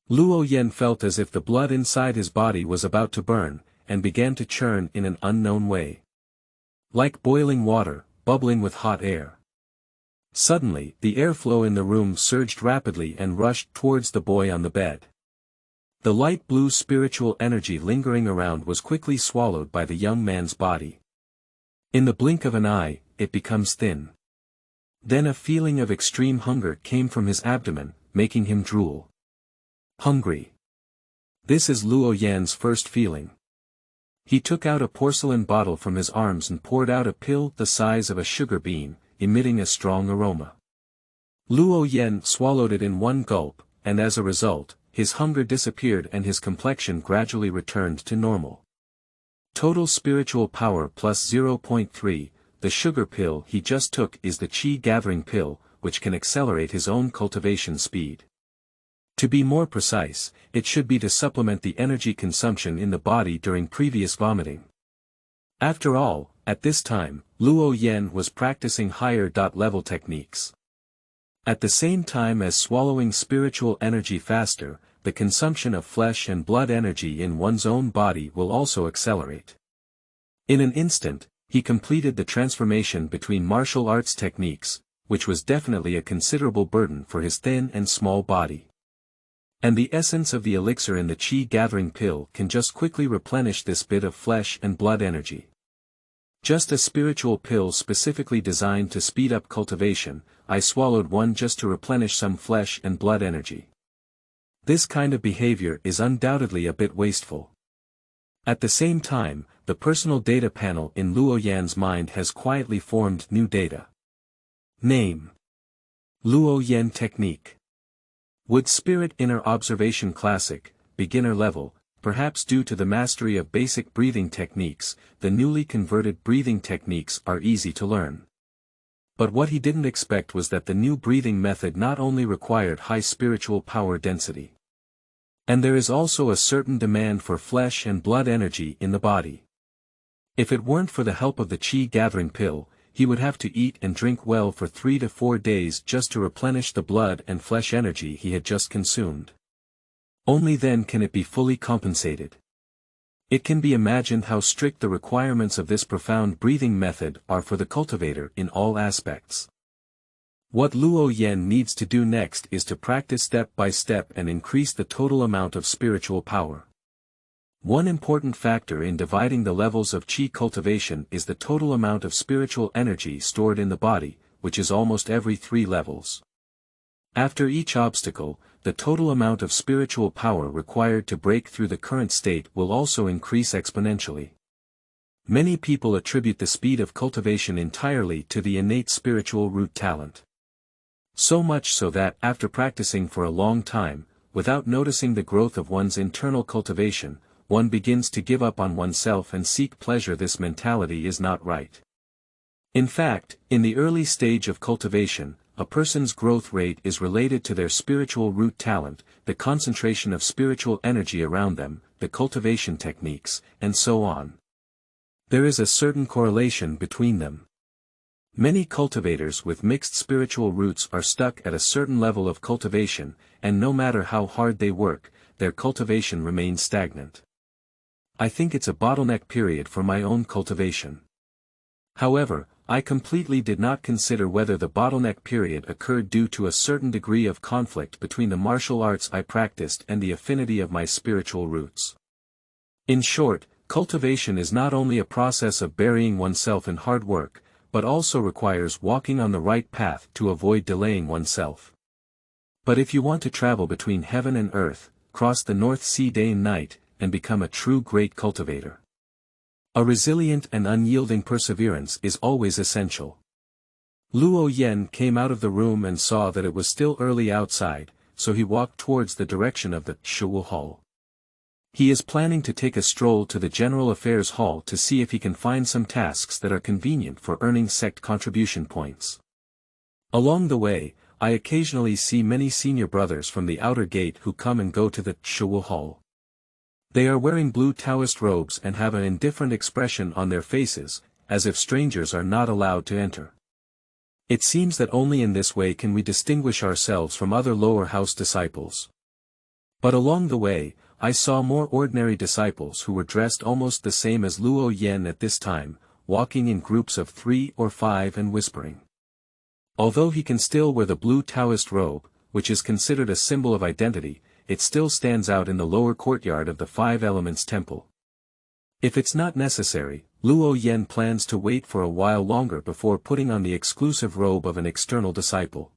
Luo Yen felt as if the blood inside his body was about to burn, and began to churn in an unknown way. Like boiling water, bubbling with hot air. Suddenly, the airflow in the room surged rapidly and rushed towards the boy on the bed. The light blue spiritual energy lingering around was quickly swallowed by the young man's body. In the blink of an eye, it becomes thin. Then a feeling of extreme hunger came from his abdomen, making him drool. Hungry. This is Luo Yan's first feeling. He took out a porcelain bottle from his arms and poured out a pill the size of a sugar bean, emitting a strong aroma. Luo Yan swallowed it in one gulp, and as a result, his hunger disappeared and his complexion gradually returned to normal. Total spiritual power plus 0.3, the sugar pill he just took is the Qi gathering pill, which can accelerate his own cultivation speed. To be more precise, it should be to supplement the energy consumption in the body during previous vomiting. After all, at this time, Luo Yan was practicing higher level techniques. At the same time as swallowing spiritual energy faster, the consumption of flesh and blood energy in one's own body will also accelerate. In an instant, he completed the transformation between martial arts techniques, which was definitely a considerable burden for his thin and small body. And the essence of the elixir in the Qi gathering pill can just quickly replenish this bit of flesh and blood energy. Just a spiritual pill specifically designed to speed up cultivation, I swallowed one just to replenish some flesh and blood energy. This kind of behavior is undoubtedly a bit wasteful. At the same time, the personal data panel in Luo Yan's mind has quietly formed new data. Name: Luo Yan Technique. Wood Spirit Inner Observation Classic, beginner level. Perhaps due to the mastery of basic breathing techniques, the newly converted breathing techniques are easy to learn. But what he didn't expect was that the new breathing method not only required high spiritual power density. And there is also a certain demand for flesh and blood energy in the body. If it weren't for the help of the Qi gathering pill, he would have to eat and drink well for 3 to 4 days just to replenish the blood and flesh energy he had just consumed. Only then can it be fully compensated. It can be imagined how strict the requirements of this profound breathing method are for the cultivator in all aspects. What Luo Yan needs to do next is to practice step by step and increase the total amount of spiritual power. One important factor in dividing the levels of Qi cultivation is the total amount of spiritual energy stored in the body, which is almost every 3 levels. After each obstacle, the total amount of spiritual power required to break through the current state will also increase exponentially. Many people attribute the speed of cultivation entirely to the innate spiritual root talent. So much so that after practicing for a long time, without noticing the growth of one's internal cultivation, one begins to give up on oneself and seek pleasure. This mentality is not right. In fact, in the early stage of cultivation, a person's growth rate is related to their spiritual root talent, the concentration of spiritual energy around them, the cultivation techniques, and so on. There is a certain correlation between them. Many cultivators with mixed spiritual roots are stuck at a certain level of cultivation, and no matter how hard they work, their cultivation remains stagnant. I think it's a bottleneck period for my own cultivation. However, I completely did not consider whether the bottleneck period occurred due to a certain degree of conflict between the martial arts I practiced and the affinity of my spiritual roots. In short, cultivation is not only a process of burying oneself in hard work, but also requires walking on the right path to avoid delaying oneself. But if you want to travel between heaven and earth, cross the North Sea day and night, and become a true great cultivator. A resilient and unyielding perseverance is always essential. Luo Yen came out of the room and saw that it was still early outside, so he walked towards the direction of the Shuwu hall. He is planning to take a stroll to the General Affairs Hall to see if he can find some tasks that are convenient for earning sect contribution points. Along the way, I occasionally see many senior brothers from the outer gate who come and go to the Shuwu hall. They are wearing blue Taoist robes and have an indifferent expression on their faces, as if strangers are not allowed to enter. It seems that only in this way can we distinguish ourselves from other lower house disciples. But along the way, I saw more ordinary disciples who were dressed almost the same as Luo Yen at this time, walking in groups of 3 or 5 and whispering. Although he can still wear the blue Taoist robe, which is considered a symbol of identity, it still stands out in the lower courtyard of the Five Elements Temple. If it's not necessary, Luo Yen plans to wait for a while longer before putting on the exclusive robe of an external disciple.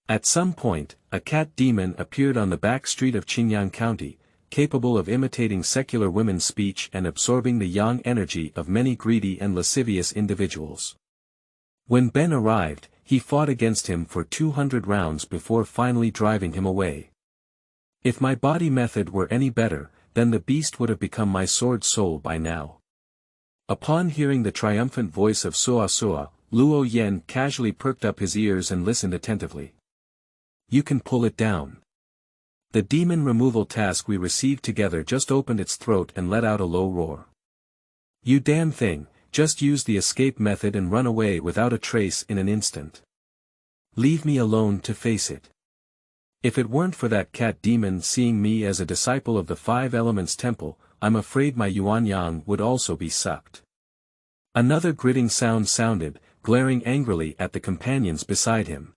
At some point, a cat demon appeared on the back street of Qingyang County, capable of imitating secular women's speech and absorbing the yang energy of many greedy and lascivious individuals. When Ben arrived, he fought against him for 200 rounds before finally driving him away. If my body method were any better, then the beast would have become my sword soul by now. Upon hearing the triumphant voice of Sua Sua, Luo Yen casually perked up his ears and listened attentively. You can pull it down. The demon removal task we received together just opened its throat and let out a low roar. You damn thing, just use the escape method and run away without a trace in an instant. Leave me alone to face it. If it weren't for that cat demon seeing me as a disciple of the Five Elements Temple, I'm afraid my yuanyang would also be sucked. Another gritting sound sounded, glaring angrily at the companions beside him.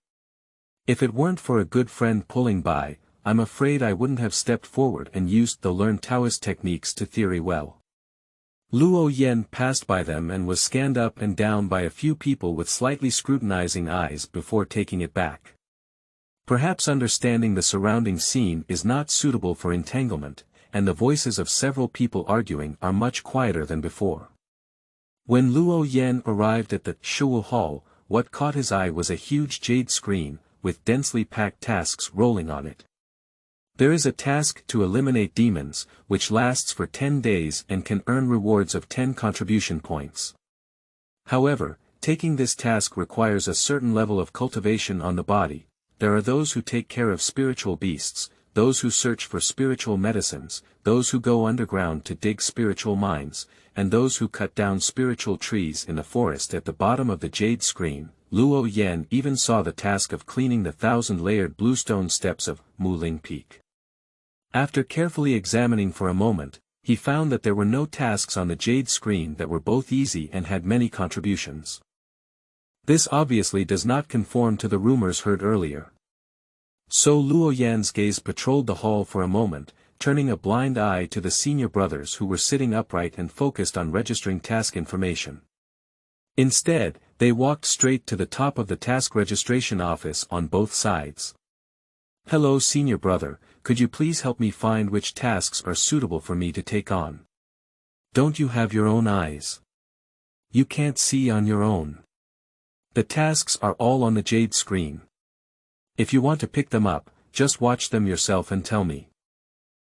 If it weren't for a good friend pulling by, I'm afraid I wouldn't have stepped forward and used the learned Taoist techniques to theory well. Luo Yen passed by them and was scanned up and down by a few people with slightly scrutinizing eyes before taking it back. Perhaps understanding the surrounding scene is not suitable for entanglement, and the voices of several people arguing are much quieter than before. When Luo Yen arrived at the Shuwu hall, what caught his eye was a huge jade screen, with densely packed tasks rolling on it. There is a task to eliminate demons, which lasts for 10 days and can earn rewards of 10 contribution points. However, taking this task requires a certain level of cultivation on the body. There are those who take care of spiritual beasts, those who search for spiritual medicines, those who go underground to dig spiritual mines, and those who cut down spiritual trees in the forest at the bottom of the jade screen. Luo Yen even saw the task of cleaning the 1,000-layered bluestone steps of Muling Peak. After carefully examining for a moment, he found that there were no tasks on the jade screen that were both easy and had many contributions. This obviously does not conform to the rumors heard earlier. So Luo Yan's gaze patrolled the hall for a moment, turning a blind eye to the senior brothers who were sitting upright and focused on registering task information. Instead, they walked straight to the top of the task registration office on both sides. Hello senior brother, could you please help me find which tasks are suitable for me to take on? Don't you have your own eyes? You can't see on your own. The tasks are all on the jade screen. If you want to pick them up, just watch them yourself and tell me.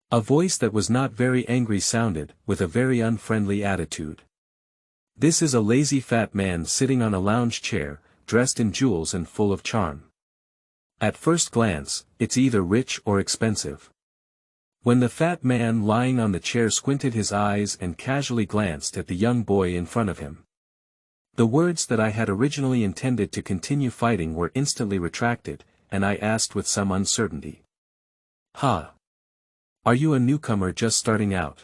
A voice that was not very angry sounded, with a very unfriendly attitude. This is a lazy fat man sitting on a lounge chair, dressed in jewels and full of charm. At first glance, it's either rich or expensive. When the fat man lying on the chair squinted his eyes and casually glanced at the young boy in front of him. The words that I had originally intended to continue fighting were instantly retracted, and I asked with some uncertainty. Are you a newcomer just starting out?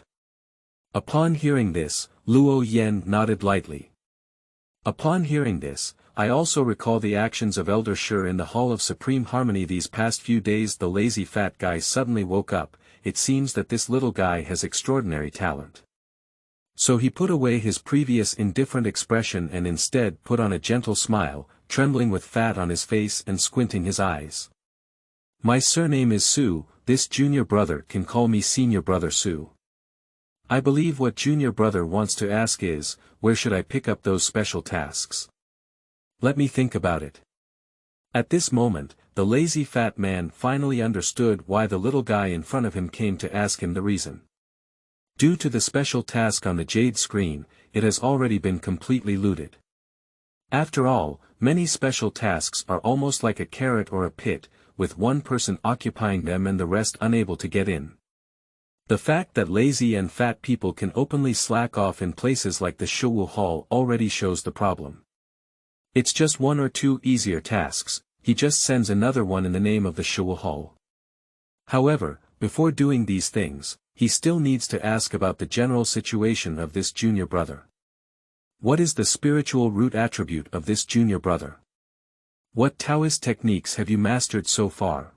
Upon hearing this, Luo Yan nodded lightly. Upon hearing this, I also recall the actions of Elder Shi in the Hall of Supreme Harmony these past few days. The lazy fat guy suddenly woke up. It seems that this little guy has extraordinary talent. So he put away his previous indifferent expression and instead put on a gentle smile, trembling with fat on his face and squinting his eyes. My surname is Su, this junior brother can call me senior brother Su. I believe what junior brother wants to ask is, where should I pick up those special tasks? Let me think about it. At this moment, the lazy fat man finally understood why the little guy in front of him came to ask him the reason. Due to the special task on the jade screen, it has already been completely looted. After all, many special tasks are almost like a carrot or a pit, with one person occupying them and the rest unable to get in. The fact that lazy and fat people can openly slack off in places like the Shuwu Hall already shows the problem. It's just one or two easier tasks, he just sends another one in the name of the Shuwu Hall. However, before doing these things, he still needs to ask about the general situation of this junior brother. What is the spiritual root attribute of this junior brother? What Taoist techniques have you mastered so far?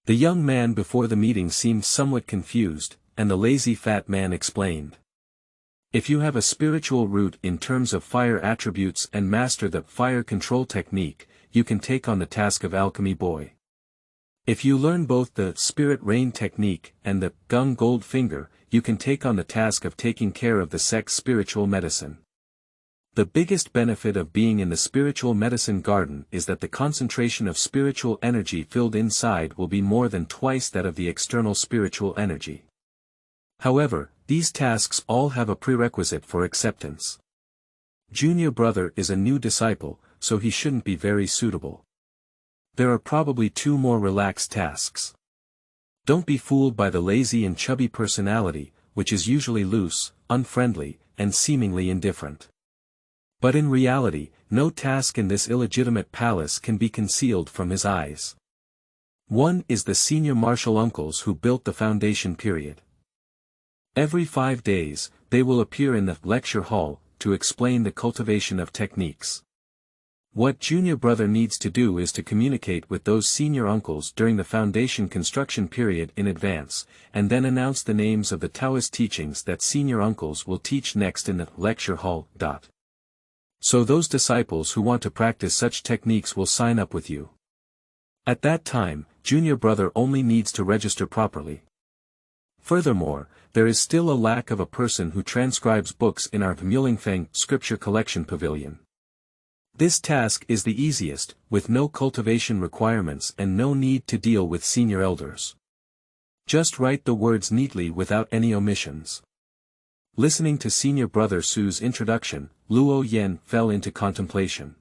The young man before the meeting seemed somewhat confused, and the lazy fat man explained. If you have a spiritual root in terms of fire attributes and master the fire control technique, you can take on the task of alchemy boy. If you learn both the spirit rain technique and the gung gold finger, you can take on the task of taking care of the sect's spiritual medicine. The biggest benefit of being in the spiritual medicine garden is that the concentration of spiritual energy filled inside will be more than twice that of the external spiritual energy. However, these tasks all have a prerequisite for acceptance. Junior brother is a new disciple, so he shouldn't be very suitable. There are probably two more relaxed tasks. Don't be fooled by the lazy and chubby personality, which is usually loose, unfriendly, and seemingly indifferent. But in reality, no task in this illegitimate palace can be concealed from his eyes. One is the senior martial uncles who built the foundation period. Every 5 days, they will appear in the lecture hall, to explain the cultivation of techniques. What junior brother needs to do is to communicate with those senior uncles during the foundation construction period in advance, and then announce the names of the Taoist teachings that senior uncles will teach next in the lecture hall. So those disciples who want to practice such techniques will sign up with you. At that time, junior brother only needs to register properly. Furthermore, there is still a lack of a person who transcribes books in our Mulingfeng scripture collection pavilion. This task is the easiest, with no cultivation requirements and no need to deal with senior elders. Just write the words neatly without any omissions. Listening to senior brother Su's introduction, Luo Yan fell into contemplation.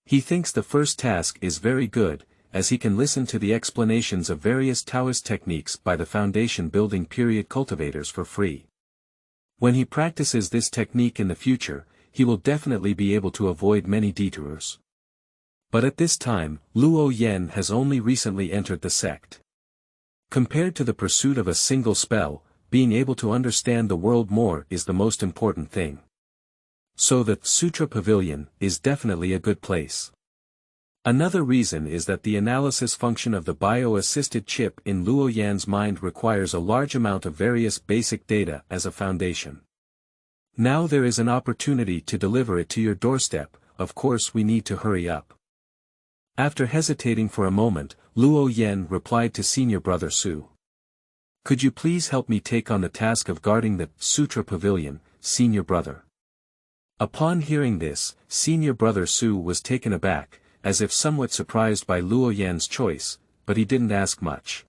He thinks the first task is very good, as he can listen to the explanations of various Taoist techniques by the foundation building period cultivators for free. When he practices this technique in the future, he will definitely be able to avoid many detours. But at this time, Luo Yan has only recently entered the sect. Compared to the pursuit of a single spell, being able to understand the world more is the most important thing. So the Sutra Pavilion is definitely a good place. Another reason is that the analysis function of the bio-assisted chip in Luo Yan's mind requires a large amount of various basic data as a foundation. Now there is an opportunity to deliver it to your doorstep, of course we need to hurry up. After hesitating for a moment, Luo Yan replied to senior brother Su. Could you please help me take on the task of guarding the Sutra Pavilion, senior brother? Upon hearing this, senior brother Su was taken aback, as if somewhat surprised by Luo Yan's choice, but he didn't ask much.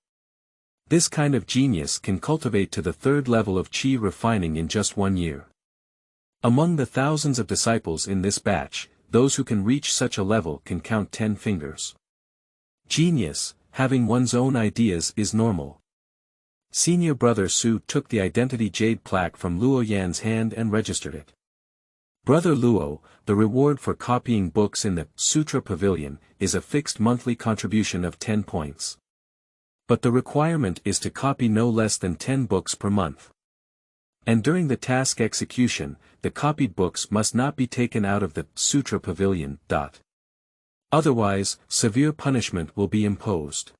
This kind of genius can cultivate to the 3rd level of qi refining in just 1 year. Among the thousands of disciples in this batch, those who can reach such a level can count 10 fingers. Genius, having one's own ideas is normal. Senior brother Su took the identity jade plaque from Luo Yan's hand and registered it. Brother Luo, the reward for copying books in the Sutra Pavilion is a fixed monthly contribution of 10 points. But the requirement is to copy no less than 10 books per month. And during the task execution, the copied books must not be taken out of the Sutra Pavilion. Otherwise, severe punishment will be imposed.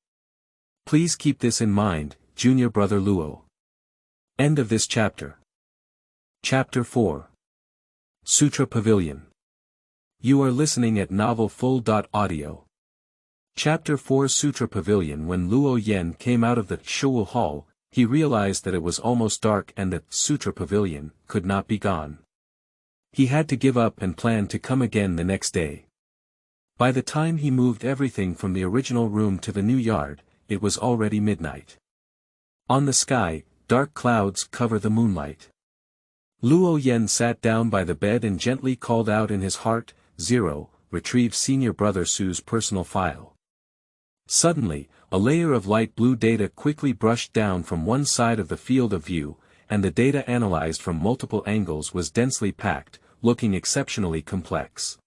Please keep this in mind, Junior Brother Luo. End of this chapter. Chapter 4. Sutra Pavilion. You are listening at Novel Full.audio. Chapter 4 Sutra Pavilion. When Luo Yan came out of the Shuwu hall, he realized that it was almost dark and that Sutra Pavilion could not be gone. He had to give up and plan to come again the next day. By the time he moved everything from the original room to the new yard, it was already midnight. On the sky, dark clouds cover the moonlight. Luo Yan sat down by the bed and gently called out in his heart, 0, retrieve Senior Brother Su's personal file. Suddenly, a layer of light blue data quickly brushed down from one side of the field of view, and the data analyzed from multiple angles was densely packed, looking exceptionally complex.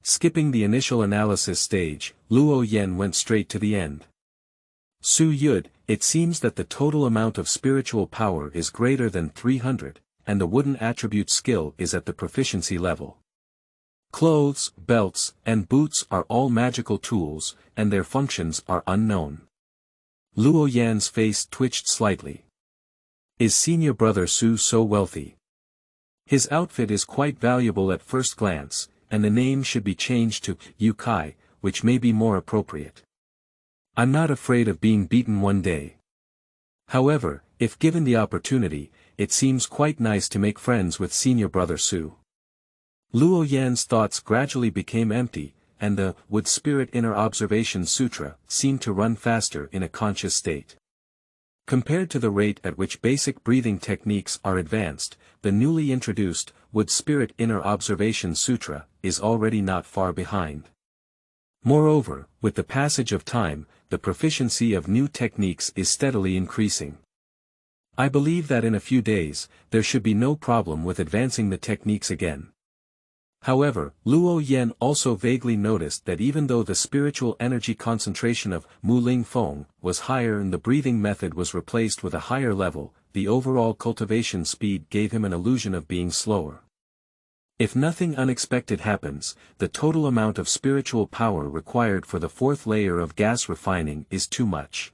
Skipping the initial analysis stage, Luo Yan went straight to the end. Su Yud, it seems that the total amount of spiritual power is greater than 300, and the wooden attribute skill is at the proficiency level. Clothes, belts, and boots are all magical tools, and their functions are unknown. Luo Yan's face twitched slightly. Is Senior Brother Su so wealthy? His outfit is quite valuable at first glance, and the name should be changed to Juqi, which may be more appropriate. I'm not afraid of being beaten one day. However, if given the opportunity, it seems quite nice to make friends with Senior Brother Su. Luo Yan's thoughts gradually became empty, and the Wood Spirit Inner Observation Sutra seemed to run faster in a conscious state. Compared to the rate at which basic breathing techniques are advanced, the newly introduced Wood Spirit Inner Observation Sutra is already not far behind. Moreover, with the passage of time, the proficiency of new techniques is steadily increasing. I believe that in a few days, there should be no problem with advancing the techniques again. However, Luo Yan also vaguely noticed that even though the spiritual energy concentration of Mu Ling Feng was higher and the breathing method was replaced with a higher level, the overall cultivation speed gave him an illusion of being slower. If nothing unexpected happens, the total amount of spiritual power required for the fourth layer of gas refining is too much.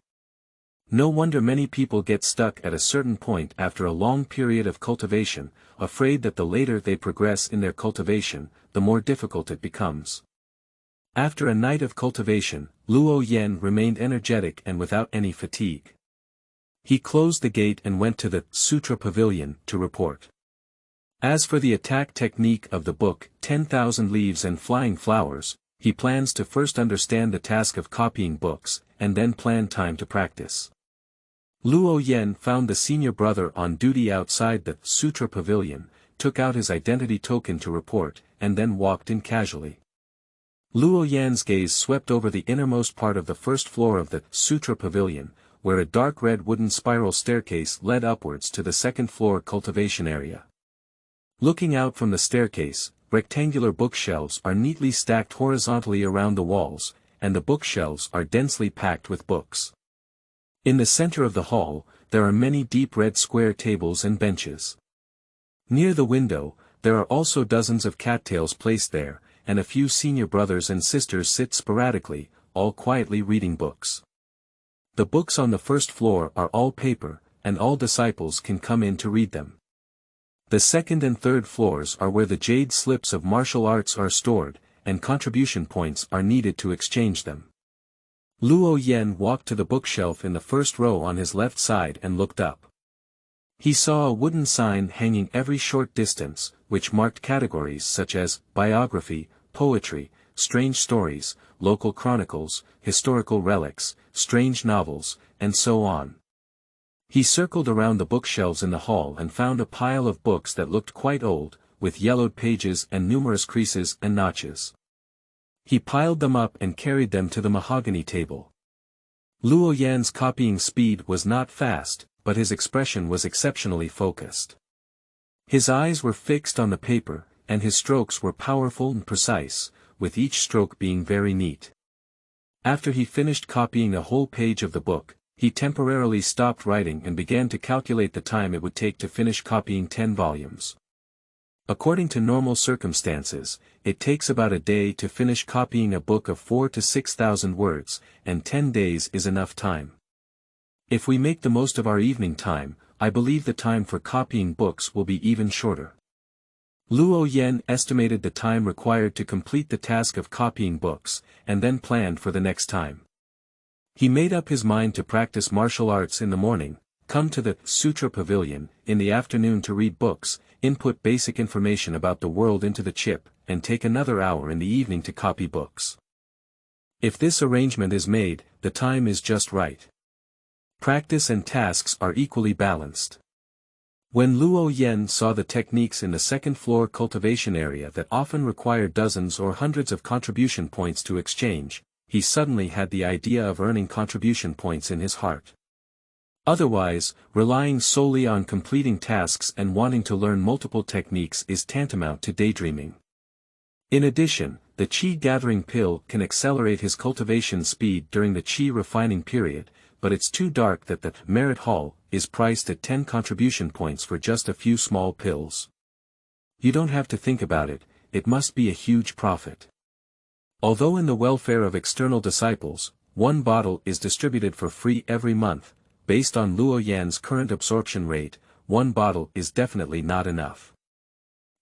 No wonder many people get stuck at a certain point after a long period of cultivation, afraid that the later they progress in their cultivation, the more difficult it becomes. After a night of cultivation, Luo Yan remained energetic and without any fatigue. He closed the gate and went to the Sutra Pavilion to report. As for the attack technique of the book, 10,000 Leaves and Flying Flowers, he plans to first understand the task of copying books, and then plan time to practice. Luo Yan found the senior brother on duty outside the Sutra Pavilion, took out his identity token to report, and then walked in casually. Luo Yan's gaze swept over the innermost part of the first floor of the Sutra Pavilion, where a dark red wooden spiral staircase led upwards to the second floor cultivation area. Looking out from the staircase, rectangular bookshelves are neatly stacked horizontally around the walls, and the bookshelves are densely packed with books. In the center of the hall, there are many deep red square tables and benches. Near the window, there are also dozens of cattails placed there, and a few senior brothers and sisters sit sporadically, all quietly reading books. The books on the first floor are all paper, and all disciples can come in to read them. The second and third floors are where the jade slips of martial arts are stored, and contribution points are needed to exchange them. Luo Yan walked to the bookshelf in the first row on his left side and looked up. He saw a wooden sign hanging every short distance, which marked categories such as biography, poetry, strange stories, local chronicles, historical relics, strange novels, and so on. He circled around the bookshelves in the hall and found a pile of books that looked quite old, with yellowed pages and numerous creases and notches. He piled them up and carried them to the mahogany table. Luo Yan's copying speed was not fast, but his expression was exceptionally focused. His eyes were fixed on the paper, and his strokes were powerful and precise, with each stroke being very neat. After he finished copying a whole page of the book, he temporarily stopped writing and began to calculate the time it would take to finish copying 10 volumes. According to normal circumstances, it takes about a day to finish copying a book of 4,000 to 6,000 words, and 10 days is enough time. If we make the most of our evening time, I believe the time for copying books will be even shorter. Luo Yan estimated the time required to complete the task of copying books, and then planned for the next time. He made up his mind to practice martial arts in the morning, come to the Sutra Pavilion in the afternoon to read books, input basic information about the world into the chip, and take another hour in the evening to copy books. If this arrangement is made, the time is just right. Practice and tasks are equally balanced. When Luo Yan saw the techniques in the second-floor cultivation area that often require dozens or hundreds of contribution points to exchange, he suddenly had the idea of earning contribution points in his heart. Otherwise, relying solely on completing tasks and wanting to learn multiple techniques is tantamount to daydreaming. In addition, the qi gathering pill can accelerate his cultivation speed during the qi refining period, but it's too dark that the merit hall is priced at 10 contribution points for just a few small pills. You don't have to think about it, it must be a huge profit. Although in the welfare of external disciples, one bottle is distributed for free every month, based on Luo Yan's current absorption rate, one bottle is definitely not enough.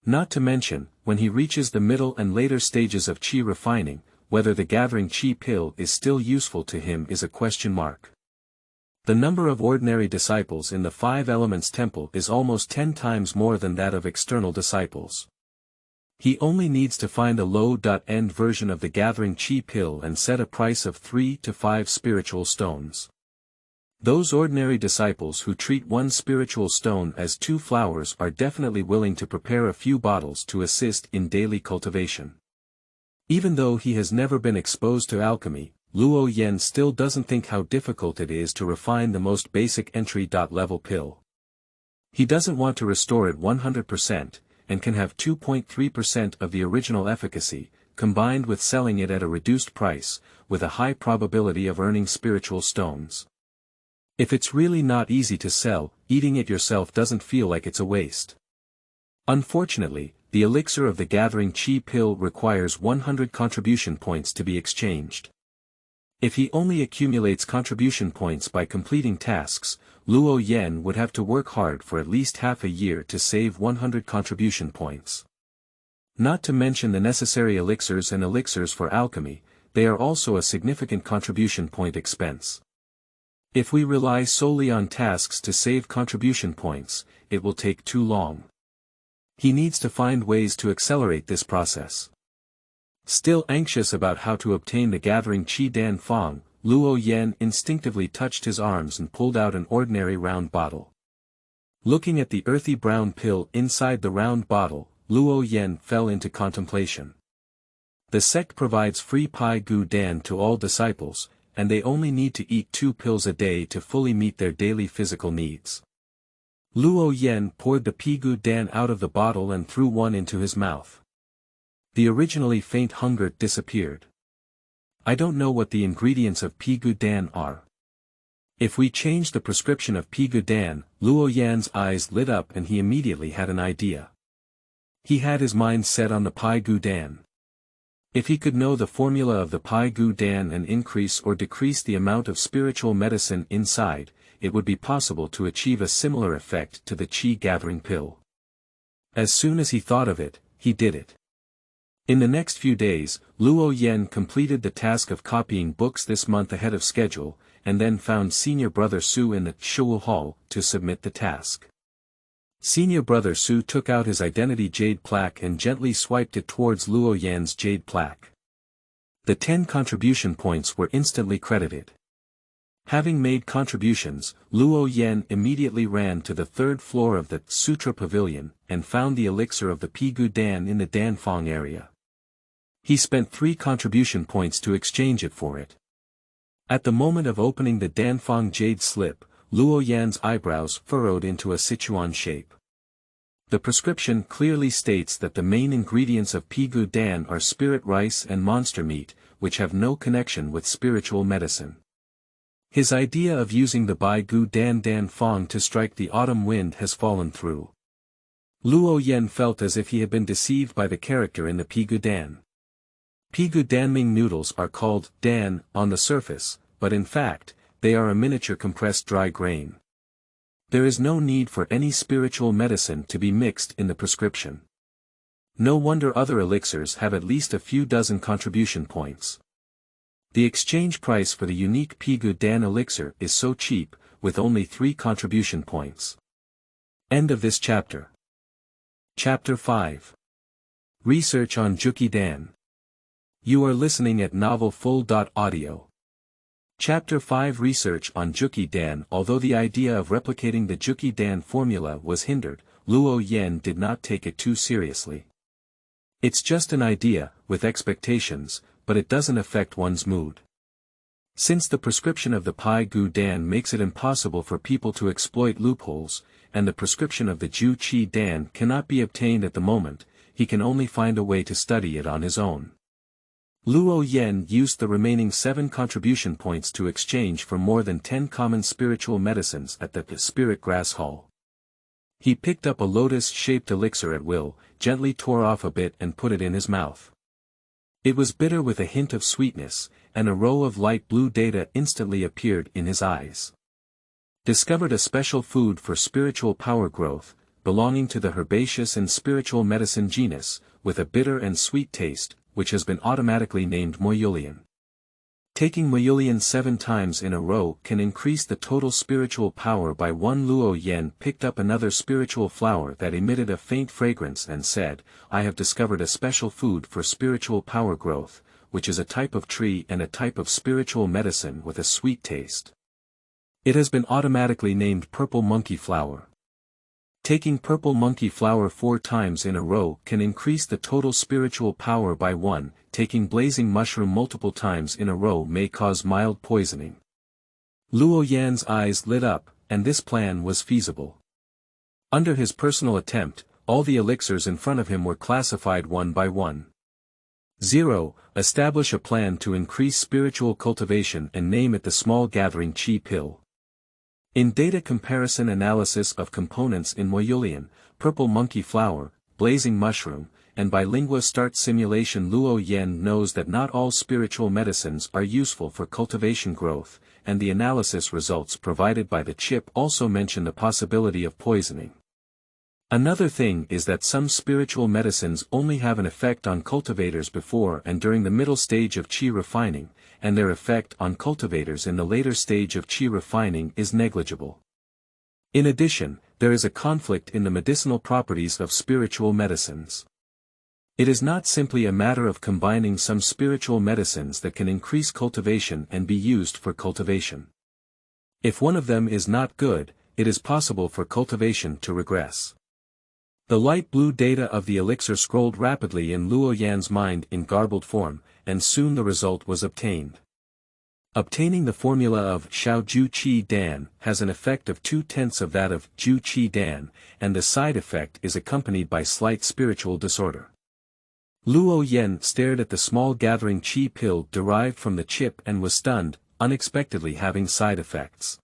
Not to mention, when he reaches the middle and later stages of qi refining, whether the gathering qi pill is still useful to him is a question mark. The number of ordinary disciples in the Five Elements Temple is almost 10 times more than that of external disciples. He only needs to find a low-end version of the gathering qi pill and set a price of 3 to 5 spiritual stones. Those ordinary disciples who treat one spiritual stone as 2 flowers are definitely willing to prepare a few bottles to assist in daily cultivation. Even though he has never been exposed to alchemy, Luo Yan still doesn't think how difficult it is to refine the most basic entry-level pill. He doesn't want to restore it 100%, and can have 2.3% of the original efficacy, combined with selling it at a reduced price, with a high probability of earning spiritual stones. If it's really not easy to sell, eating it yourself doesn't feel like it's a waste. Unfortunately, the elixir of the gathering qi pill requires 100 contribution points to be exchanged. If he only accumulates contribution points by completing tasks, Luo Yan would have to work hard for at least half a year to save 100 contribution points. Not to mention the necessary elixirs and elixirs for alchemy, they are also a significant contribution point expense. If we rely solely on tasks to save contribution points, it will take too long. He needs to find ways to accelerate this process. Still anxious about how to obtain the gathering qi dan fang, Luo Yan instinctively touched his arms and pulled out an ordinary round bottle. Looking at the earthy brown pill inside the round bottle, Luo Yan fell into contemplation. The sect provides free pai gu dan to all disciples, and they only need to eat 2 pills a day to fully meet their daily physical needs. Luo Yan poured the pi gu dan out of the bottle and threw one into his mouth. The originally faint hunger disappeared. I don't know what the ingredients of pi gu dan are. If we change the prescription of pi gu dan, Luo Yan's eyes lit up and he immediately had an idea. He had his mind set on the pai gu dan. If he could know the formula of the pai gu dan and increase or decrease the amount of spiritual medicine inside, it would be possible to achieve a similar effect to the qi gathering pill. As soon as he thought of it, he did it. In the next few days, Luo Yan completed the task of copying books this month ahead of schedule, and then found Senior Brother Su in the Shuwu Hall to submit the task. Senior Brother Su took out his identity jade plaque and gently swiped it towards Luo Yan's jade plaque. The 10 contribution points were instantly credited. Having made contributions, Luo Yan immediately ran to the 3rd floor of the Sutra Pavilion, and found the elixir of the pi gu dan in the Danfang area. He spent 3 contribution points to exchange it for it. At the moment of opening the Danfang jade slip, Luo Yan's eyebrows furrowed into a Sichuan shape. The prescription clearly states that the main ingredients of pi gu dan are spirit rice and monster meat, which have no connection with spiritual medicine. His idea of using the Bai Gu Dan Dan Fong to strike the autumn wind has fallen through. Luo Yan felt as if he had been deceived by the character in the Pigu Dan. Pigu Danming noodles are called Dan on the surface, but in fact, they are a miniature compressed dry grain. There is no need for any spiritual medicine to be mixed in the prescription. No wonder other elixirs have at least a few dozen contribution points. The exchange price for the unique Pigu Dan elixir is so cheap, with only 3 contribution points. End of this chapter. Chapter 5. Research on Juqi Dan. You are listening at novelfull.audio. Chapter 5 Research on Juqi Dan. Although the idea of replicating the Juqi Dan formula was hindered, Luo Yan did not take it too seriously. It's just an idea, with expectations, but it doesn't affect one's mood. Since the prescription of the Pai Gu Dan makes it impossible for people to exploit loopholes, and the prescription of the Juqi Dan cannot be obtained at the moment, he can only find a way to study it on his own. Luo Yan used the remaining 7 contribution points to exchange for more than 10 common spiritual medicines at the Spirit Grass Hall. He picked up a lotus-shaped elixir at will, gently tore off a bit and put it in his mouth. It was bitter with a hint of sweetness, and a row of light blue data instantly appeared in his eyes. Discovered a special food for spiritual power growth, belonging to the herbaceous and spiritual medicine genus, with a bitter and sweet taste, which has been automatically named Moyulian. Taking Moyulian 7 times in a row can increase the total spiritual power by 1. Luo Yan picked up another spiritual flower that emitted a faint fragrance and said, I have discovered a special food for spiritual power growth, which is a type of tree and a type of spiritual medicine with a sweet taste. It has been automatically named Purple Monkey Flower. Taking Purple Monkey Flower 4 times in a row can increase the total spiritual power by 1, taking Blazing Mushroom multiple times in a row may cause mild poisoning. Luo Yan's eyes lit up, and this plan was feasible. Under his personal attempt, all the elixirs in front of him were classified one by one. 0. Establish a plan to increase spiritual cultivation and name it the Small Gathering Qi Pill. In data comparison analysis of components in Moyulian, Purple Monkey Flower, Blazing Mushroom, and Bilingua Start Simulation, Luo Yan knows that not all spiritual medicines are useful for cultivation growth, and the analysis results provided by the chip also mention the possibility of poisoning. Another thing is that some spiritual medicines only have an effect on cultivators before and during the middle stage of qi refining, and their effect on cultivators in the later stage of qi refining is negligible. In addition, there is a conflict in the medicinal properties of spiritual medicines. It is not simply a matter of combining some spiritual medicines that can increase cultivation and be used for cultivation. If one of them is not good, it is possible for cultivation to regress. The light blue data of the elixir scrolled rapidly in Luo Yan's mind in garbled form, and soon the result was obtained. Obtaining the formula of Shao Juqi Dan has an effect of 2/10 of that of Juqi Dan, and the side effect is accompanied by slight spiritual disorder. Luo Yan stared at the Small Gathering Qi Pill derived from the chip and was stunned, unexpectedly having side effects.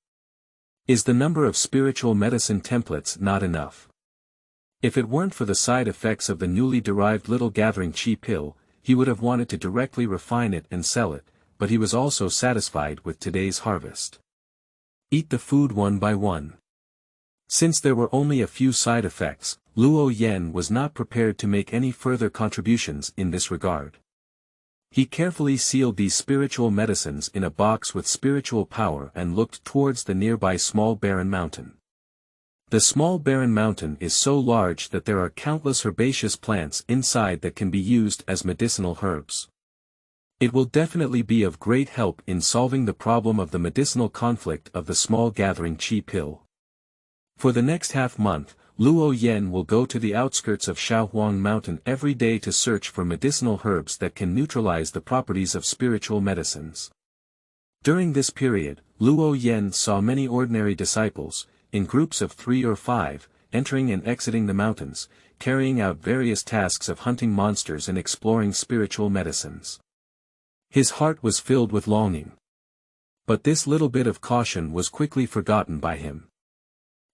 Is the number of spiritual medicine templates not enough? If it weren't for the side effects of the newly derived Little Gathering Qi Pill, he would have wanted to directly refine it and sell it, but he was also satisfied with today's harvest. Eat the food one by one. Since there were only a few side effects, Luo Yan was not prepared to make any further contributions in this regard. He carefully sealed these spiritual medicines in a box with spiritual power and looked towards the nearby small barren mountain. The small barren mountain is so large that there are countless herbaceous plants inside that can be used as medicinal herbs. It will definitely be of great help in solving the problem of the medicinal conflict of the Small Gathering Qi Pill. For the next half-month, Luo Yan will go to the outskirts of Shaohuang Mountain every day to search for medicinal herbs that can neutralize the properties of spiritual medicines. During this period, Luo Yan saw many ordinary disciples, in groups of 3 or 5, entering and exiting the mountains, carrying out various tasks of hunting monsters and exploring spiritual medicines. His heart was filled with longing. But this little bit of caution was quickly forgotten by him.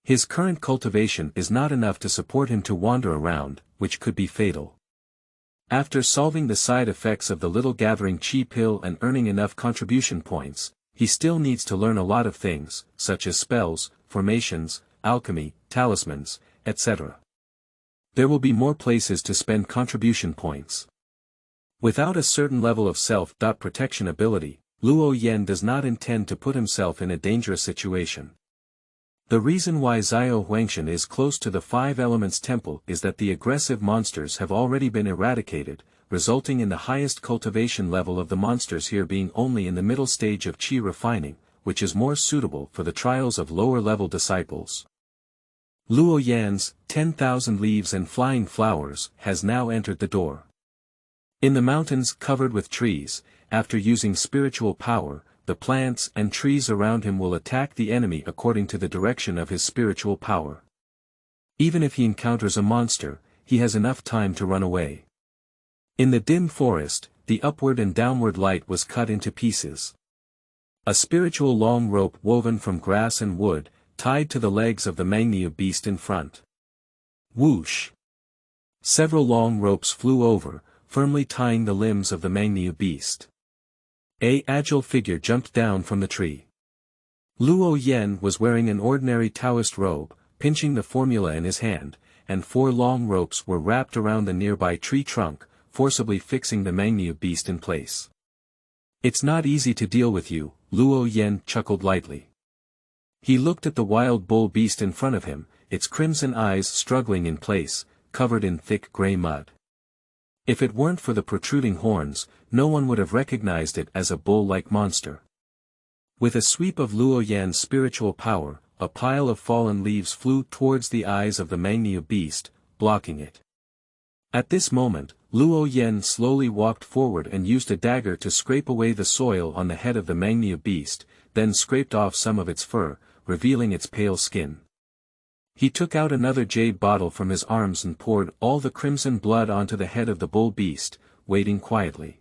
His current cultivation is not enough to support him to wander around, which could be fatal. After solving the side effects of the little gathering chi pill and earning enough contribution points, he still needs to learn a lot of things, such as spells, formations, alchemy, talismans, etc. There will be more places to spend contribution points. Without a certain level of self-protection ability, Luo Yan does not intend to put himself in a dangerous situation. The reason why Xiao Huangshan is close to the Five Elements Temple is that the aggressive monsters have already been eradicated, resulting in the highest cultivation level of the monsters here being only in the middle stage of Qi refining, which is more suitable for the trials of lower-level disciples. Luo Yan's 10,000 Leaves and Flying Flowers has now entered the door. In the mountains covered with trees, after using spiritual power, the plants and trees around him will attack the enemy according to the direction of his spiritual power. Even if he encounters a monster, he has enough time to run away. In the dim forest, the upward and downward light was cut into pieces. A spiritual long rope woven from grass and wood, tied to the legs of the Mangniu beast in front. Whoosh! Several long ropes flew over, firmly tying the limbs of the Mangniu beast. An agile figure jumped down from the tree. Luo Yan was wearing an ordinary Taoist robe, pinching the formula in his hand, and 4 long ropes were wrapped around the nearby tree trunk, forcibly fixing the Mangniu beast in place. "It's not easy to deal with you," Luo Yan chuckled lightly. He looked at the wild bull beast in front of him, its crimson eyes struggling in place, covered in thick gray mud. If it weren't for the protruding horns, no one would have recognized it as a bull-like monster. With a sweep of Luo Yan's spiritual power, a pile of fallen leaves flew towards the eyes of the Mangniu beast, blocking it. At this moment, Luo Yan slowly walked forward and used a dagger to scrape away the soil on the head of the Mangniu beast, then scraped off some of its fur, revealing its pale skin. He took out another jade bottle from his arms and poured all the crimson blood onto the head of the bull beast, waiting quietly.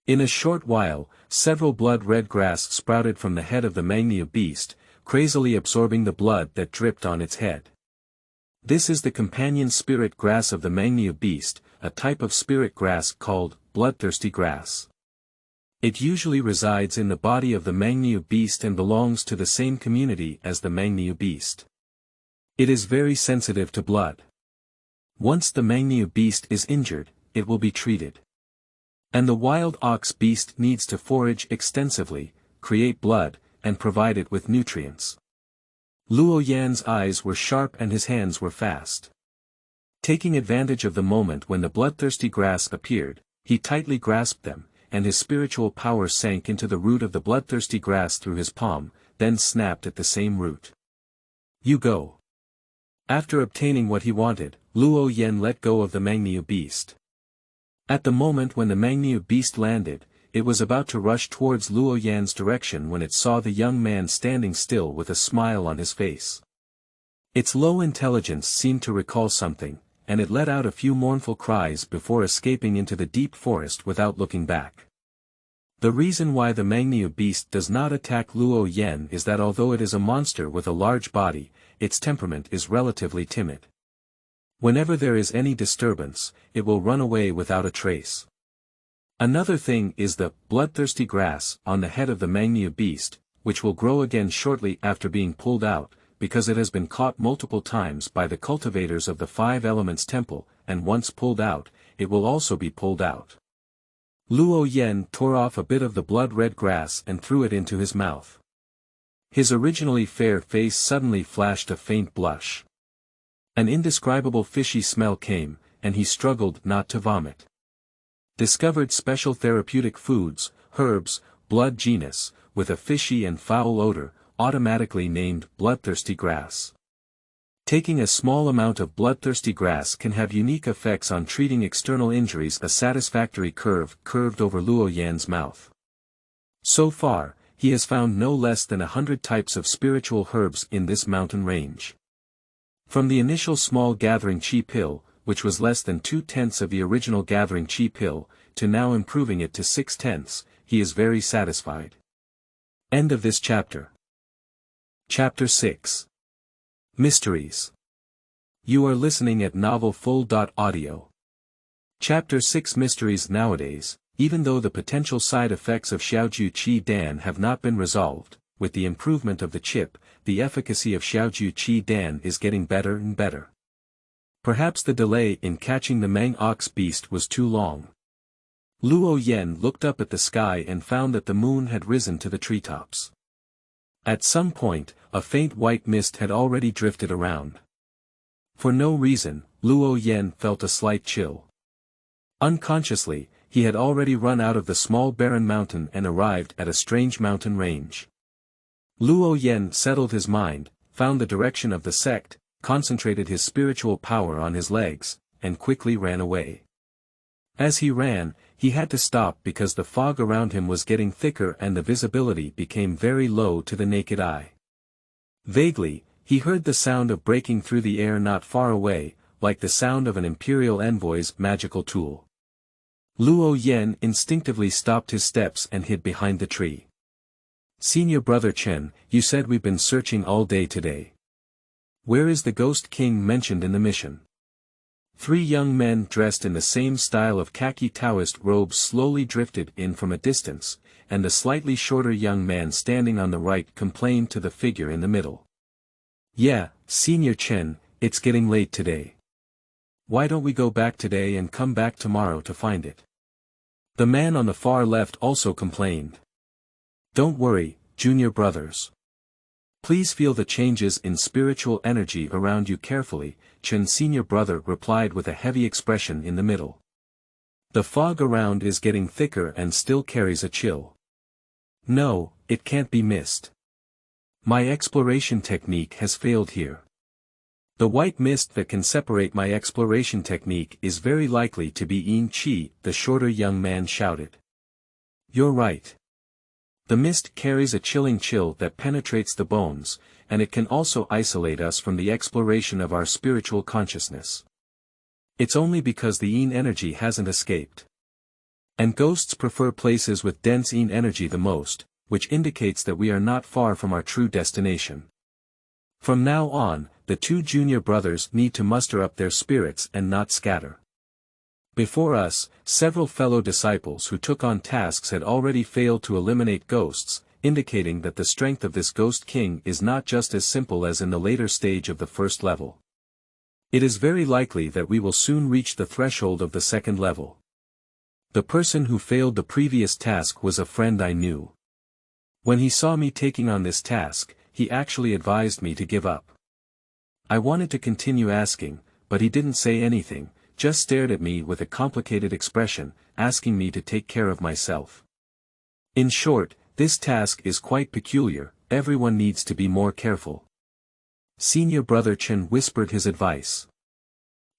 In a short while, several blood-red grass sprouted from the head of the Mangniu beast, crazily absorbing the blood that dripped on its head. This is the companion spirit grass of the Mangniu beast, a type of spirit grass called bloodthirsty grass. It usually resides in the body of the Mangniu beast and belongs to the same community as the Mangniu beast. It is very sensitive to blood. Once the Mangniu beast is injured, it will be treated. And the wild ox beast needs to forage extensively, create blood, and provide it with nutrients. Luo Yan's eyes were sharp and his hands were fast. Taking advantage of the moment when the bloodthirsty grass appeared, he tightly grasped them, and his spiritual power sank into the root of the bloodthirsty grass through his palm, then snapped at the same root. "You go." After obtaining what he wanted, Luo Yan let go of the Mangniu beast. At the moment when the Mangniu beast landed, it was about to rush towards Luo Yan's direction when it saw the young man standing still with a smile on his face. Its low intelligence seemed to recall something, and it let out a few mournful cries before escaping into the deep forest without looking back. The reason why the Mangniu beast does not attack Luo Yan is that although it is a monster with a large body, its temperament is relatively timid. Whenever there is any disturbance, it will run away without a trace. Another thing is the bloodthirsty grass on the head of the Mangniu beast, which will grow again shortly after being pulled out, because it has been caught multiple times by the cultivators of the Five Elements Temple, and once pulled out, it will also be pulled out. Luo Yan tore off a bit of the blood-red grass and threw it into his mouth. His originally fair face suddenly flashed a faint blush. An indescribable fishy smell came, and he struggled not to vomit. Discovered special therapeutic foods, herbs, blood genus, with a fishy and foul odor, automatically named bloodthirsty grass. Taking a small amount of bloodthirsty grass can have unique effects on treating external injuries. A satisfactory curve curved over Luo Yan's mouth. So far, he has found no less than 100 types of spiritual herbs in this mountain range. From the initial small gathering chi pill, which was less than 2/10 of the original gathering chi pill, to now improving it to 6/10, he is very satisfied. End of this chapter. Chapter 6. Mysteries. You are listening at novelfull.audio. Chapter 6 Mysteries. Nowadays, even though the potential side effects of Juqi Dan have not been resolved, with the improvement of the chip, the efficacy of Juqi Dan is getting better and better. Perhaps the delay in catching the Mang Ox beast was too long. Luo Yen looked up at the sky and found that the moon had risen to the treetops. At some point, a faint white mist had already drifted around. For no reason, Luo Yen felt a slight chill. Unconsciously, he had already run out of the small barren mountain and arrived at a strange mountain range. Luo Yen settled his mind, found the direction of the sect, concentrated his spiritual power on his legs, and quickly ran away. As he ran, he had to stop because the fog around him was getting thicker and the visibility became very low to the naked eye. Vaguely, he heard the sound of breaking through the air not far away, like the sound of an imperial envoy's magical tool. Luo Yen instinctively stopped his steps and hid behind the tree. Senior Brother Chen, you said we've been searching all day today. Where is the Ghost King mentioned in the mission? 3 young men dressed in the same style of khaki Taoist robes slowly drifted in from a distance, and the slightly shorter young man standing on the right complained to the figure in the middle. Yeah, Senior Chen, it's getting late today. Why don't we go back today and come back tomorrow to find it? The man on the far left also complained. Don't worry, junior brothers. Please feel the changes in spiritual energy around you carefully, Chen Senior Brother replied with a heavy expression in the middle. The fog around is getting thicker and still carries a chill. No, it can't be missed. My exploration technique has failed here. The white mist that can separate my exploration technique is very likely to be Yin Qi, the shorter young man shouted. You're right. The mist carries a chilling chill that penetrates the bones, and it can also isolate us from the exploration of our spiritual consciousness. It's only because the Yin energy hasn't escaped. And ghosts prefer places with dense Yin energy the most, which indicates that we are not far from our true destination. From now on, the 2 junior brothers need to muster up their spirits and not scatter. Before us, several fellow disciples who took on tasks had already failed to eliminate ghosts, indicating that the strength of this Ghost King is not just as simple as in the later stage of the first level. It is very likely that we will soon reach the threshold of the second level. The person who failed the previous task was a friend I knew. When he saw me taking on this task, he actually advised me to give up. I wanted to continue asking, but he didn't say anything, just stared at me with a complicated expression, asking me to take care of myself. In short, this task is quite peculiar, everyone needs to be more careful. Senior Brother Chen whispered his advice.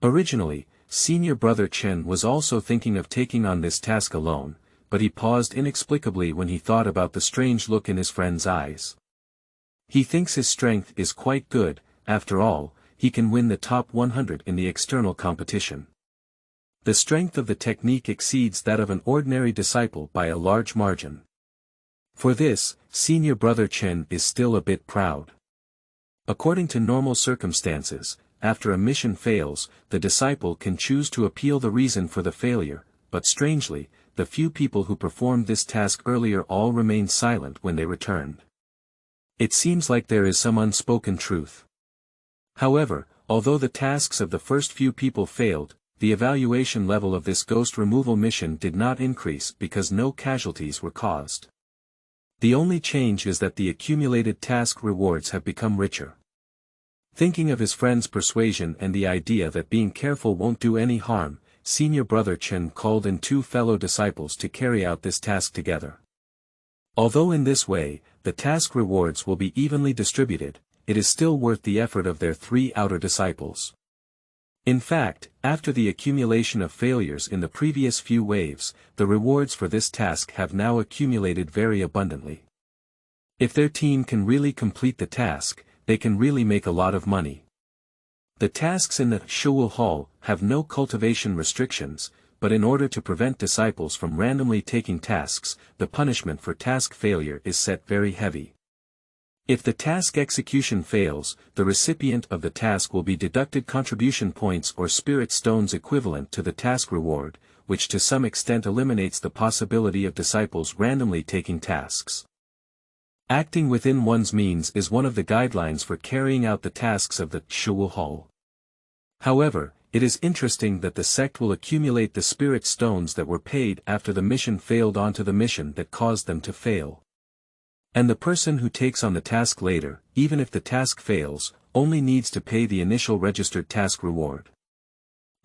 Originally, Senior Brother Chen was also thinking of taking on this task alone, but he paused inexplicably when he thought about the strange look in his friend's eyes. He thinks his strength is quite good, after all, he can win the top 100 in the external competition. The strength of the technique exceeds that of an ordinary disciple by a large margin. For this, Senior Brother Chen is still a bit proud. According to normal circumstances, after a mission fails, the disciple can choose to appeal the reason for the failure, but strangely, the few people who performed this task earlier all remained silent when they returned. It seems like there is some unspoken truth. However, although the tasks of the first few people failed, the evaluation level of this ghost removal mission did not increase because no casualties were caused. The only change is that the accumulated task rewards have become richer. Thinking of his friend's persuasion and the idea that being careful won't do any harm, Senior Brother Chen called in 2 fellow disciples to carry out this task together. Although in this way, the task rewards will be evenly distributed, it is still worth the effort of their 3 outer disciples. In fact, after the accumulation of failures in the previous few waves, the rewards for this task have now accumulated very abundantly. If their team can really complete the task, they can really make a lot of money. The tasks in the Shuwu Hall have no cultivation restrictions, but in order to prevent disciples from randomly taking tasks, the punishment for task failure is set very heavy. If the task execution fails, the recipient of the task will be deducted contribution points or spirit stones equivalent to the task reward, which to some extent eliminates the possibility of disciples randomly taking tasks. Acting within one's means is one of the guidelines for carrying out the tasks of the Shuwu Hall. However, it is interesting that the sect will accumulate the spirit stones that were paid after the mission failed onto the mission that caused them to fail. And the person who takes on the task later, even if the task fails, only needs to pay the initial registered task reward.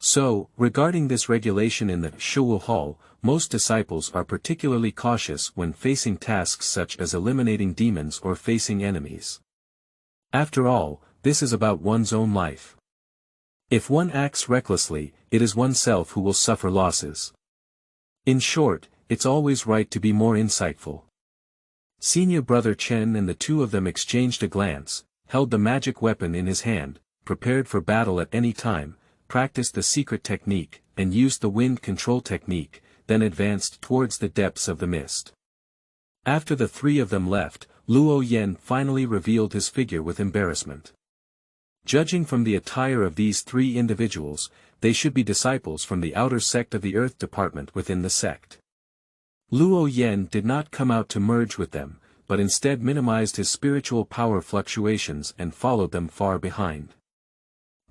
So, regarding this regulation in the Shuwu Hall, most disciples are particularly cautious when facing tasks such as eliminating demons or facing enemies. After all, this is about one's own life. If one acts recklessly, it is oneself who will suffer losses. In short, it's always right to be more insightful. Senior brother Chen and the two of them exchanged a glance, held the magic weapon in his hand, prepared for battle at any time, practiced the secret technique, and used the wind control technique, then advanced towards the depths of the mist. After the three of them left, Luo Yan finally revealed his figure with embarrassment. Judging from the attire of these three individuals, they should be disciples from the outer sect of the Earth Department within the sect. Luo Yan did not come out to merge with them, but instead minimized his spiritual power fluctuations and followed them far behind.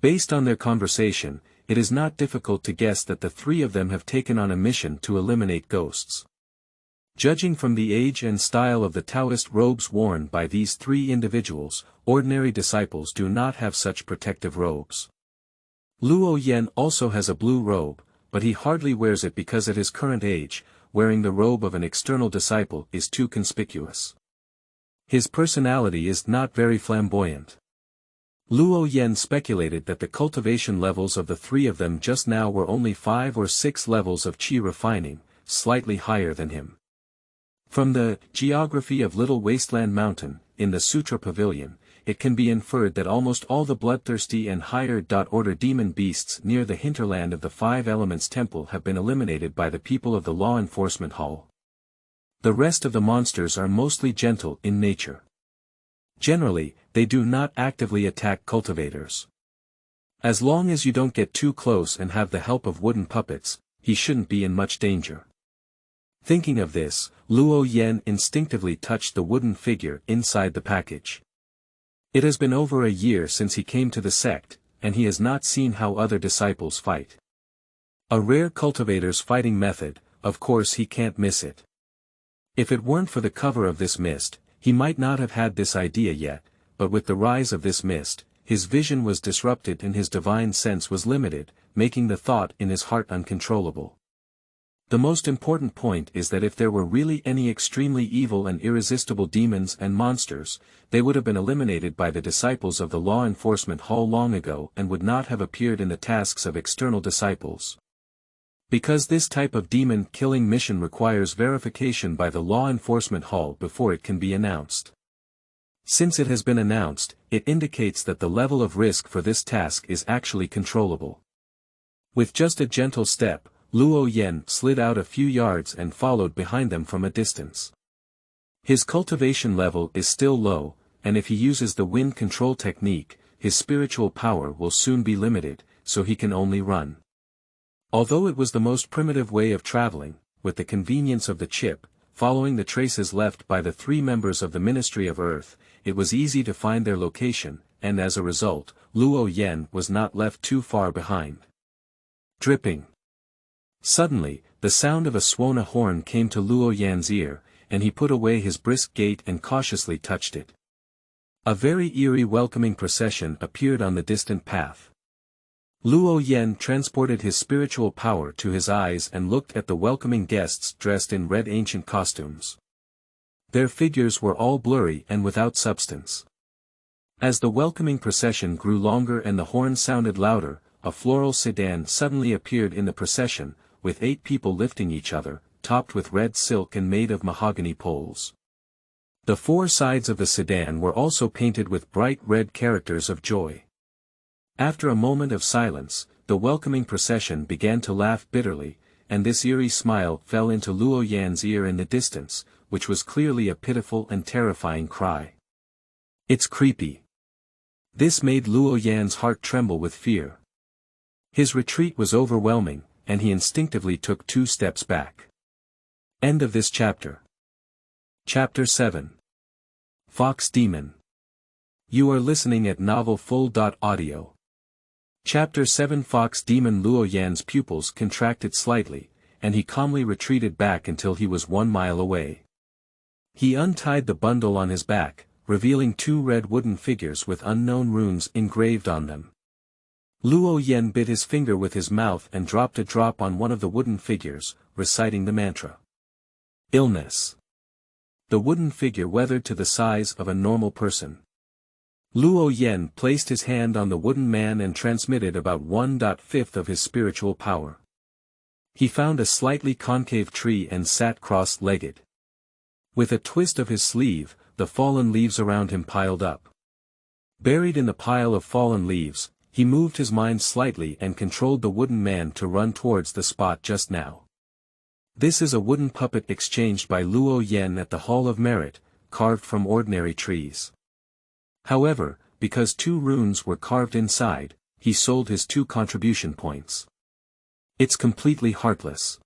Based on their conversation, it is not difficult to guess that the three of them have taken on a mission to eliminate ghosts. Judging from the age and style of the Taoist robes worn by these three individuals, ordinary disciples do not have such protective robes. Luo Yan also has a blue robe, but he hardly wears it because at his current age, wearing the robe of an external disciple is too conspicuous. His personality is not very flamboyant. Luo Yan speculated that the cultivation levels of the three of them just now were only 5 or 6 levels of qi refining, slightly higher than him. From the geography of Little Wasteland Mountain, in the Sutra Pavilion, it can be inferred that almost all the bloodthirsty and higher-order demon beasts near the hinterland of the Five Elements Temple have been eliminated by the people of the Law Enforcement Hall. The rest of the monsters are mostly gentle in nature. Generally, they do not actively attack cultivators. As long as you don't get too close and have the help of wooden puppets, he shouldn't be in much danger. Thinking of this, Luo Yan instinctively touched the wooden figure inside the package. It has been over a year since he came to the sect, and he has not seen how other disciples fight. A rare cultivator's fighting method, of course he can't miss it. If it weren't for the cover of this mist, he might not have had this idea yet, but with the rise of this mist, his vision was disrupted and his divine sense was limited, making the thought in his heart uncontrollable. The most important point is that if there were really any extremely evil and irresistible demons and monsters, they would have been eliminated by the disciples of the Law Enforcement Hall long ago and would not have appeared in the tasks of external disciples. Because this type of demon-killing mission requires verification by the Law Enforcement Hall before it can be announced. Since it has been announced, it indicates that the level of risk for this task is actually controllable. With just a gentle step, Luo Yan slid out a few yards and followed behind them from a distance. His cultivation level is still low, and if he uses the wind control technique, his spiritual power will soon be limited, so he can only run. Although it was the most primitive way of traveling, with the convenience of the chip, following the traces left by the three members of the Ministry of Earth, it was easy to find their location, and as a result, Luo Yan was not left too far behind. Dripping. Suddenly, the sound of a Suona horn came to Luo Yan's ear, and he put away his brisk gait and cautiously touched it. A very eerie welcoming procession appeared on the distant path. Luo Yan transported his spiritual power to his eyes and looked at the welcoming guests dressed in red ancient costumes. Their figures were all blurry and without substance. As the welcoming procession grew longer and the horn sounded louder, a floral sedan suddenly appeared in the procession, with 8 people lifting each other, topped with red silk and made of mahogany poles. The 4 sides of the sedan were also painted with bright red characters of joy. After a moment of silence, the welcoming procession began to laugh bitterly, and this eerie smile fell into Luo Yan's ear in the distance, which was clearly a pitiful and terrifying cry. "It's creepy." This made Luo Yan's heart tremble with fear. His retreat was overwhelming, and he instinctively took 2 steps back. End of this chapter. Chapter 7. Fox Demon. You are listening at novelfull.audio. Chapter 7. Fox Demon. Luo Yan's pupils contracted slightly, and he calmly retreated back until he was 1 mile away. He untied the bundle on his back, revealing 2 red wooden figures with unknown runes engraved on them. Luo Yan bit his finger with his mouth and dropped a drop on one of the wooden figures, reciting the mantra. Illness. The wooden figure weathered to the size of a normal person. Luo Yan placed his hand on the wooden man and transmitted about 1/5 of his spiritual power. He found a slightly concave tree and sat cross-legged. With a twist of his sleeve, the fallen leaves around him piled up. Buried in the pile of fallen leaves, he moved his mind slightly and controlled the wooden man to run towards the spot just now. This is a wooden puppet exchanged by Luo Yan at the Hall of Merit, carved from ordinary trees. However, because 2 runes were carved inside, he sold his 2 contribution points. It's completely heartless.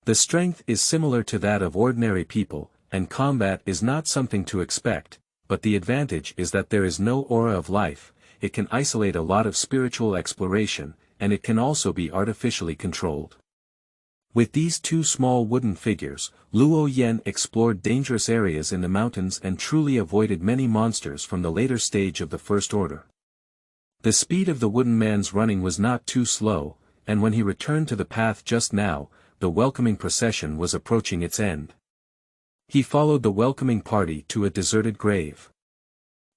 The strength is similar to that of ordinary people, and combat is not something to expect, but the advantage is that there is no aura of life, it can isolate a lot of spiritual exploration, and it can also be artificially controlled. With these 2 small wooden figures, Luo Yan explored dangerous areas in the mountains and truly avoided many monsters from the later stage of the First Order. The speed of the wooden man's running was not too slow, and when he returned to the path just now, the welcoming procession was approaching its end. He followed the welcoming party to a deserted grave.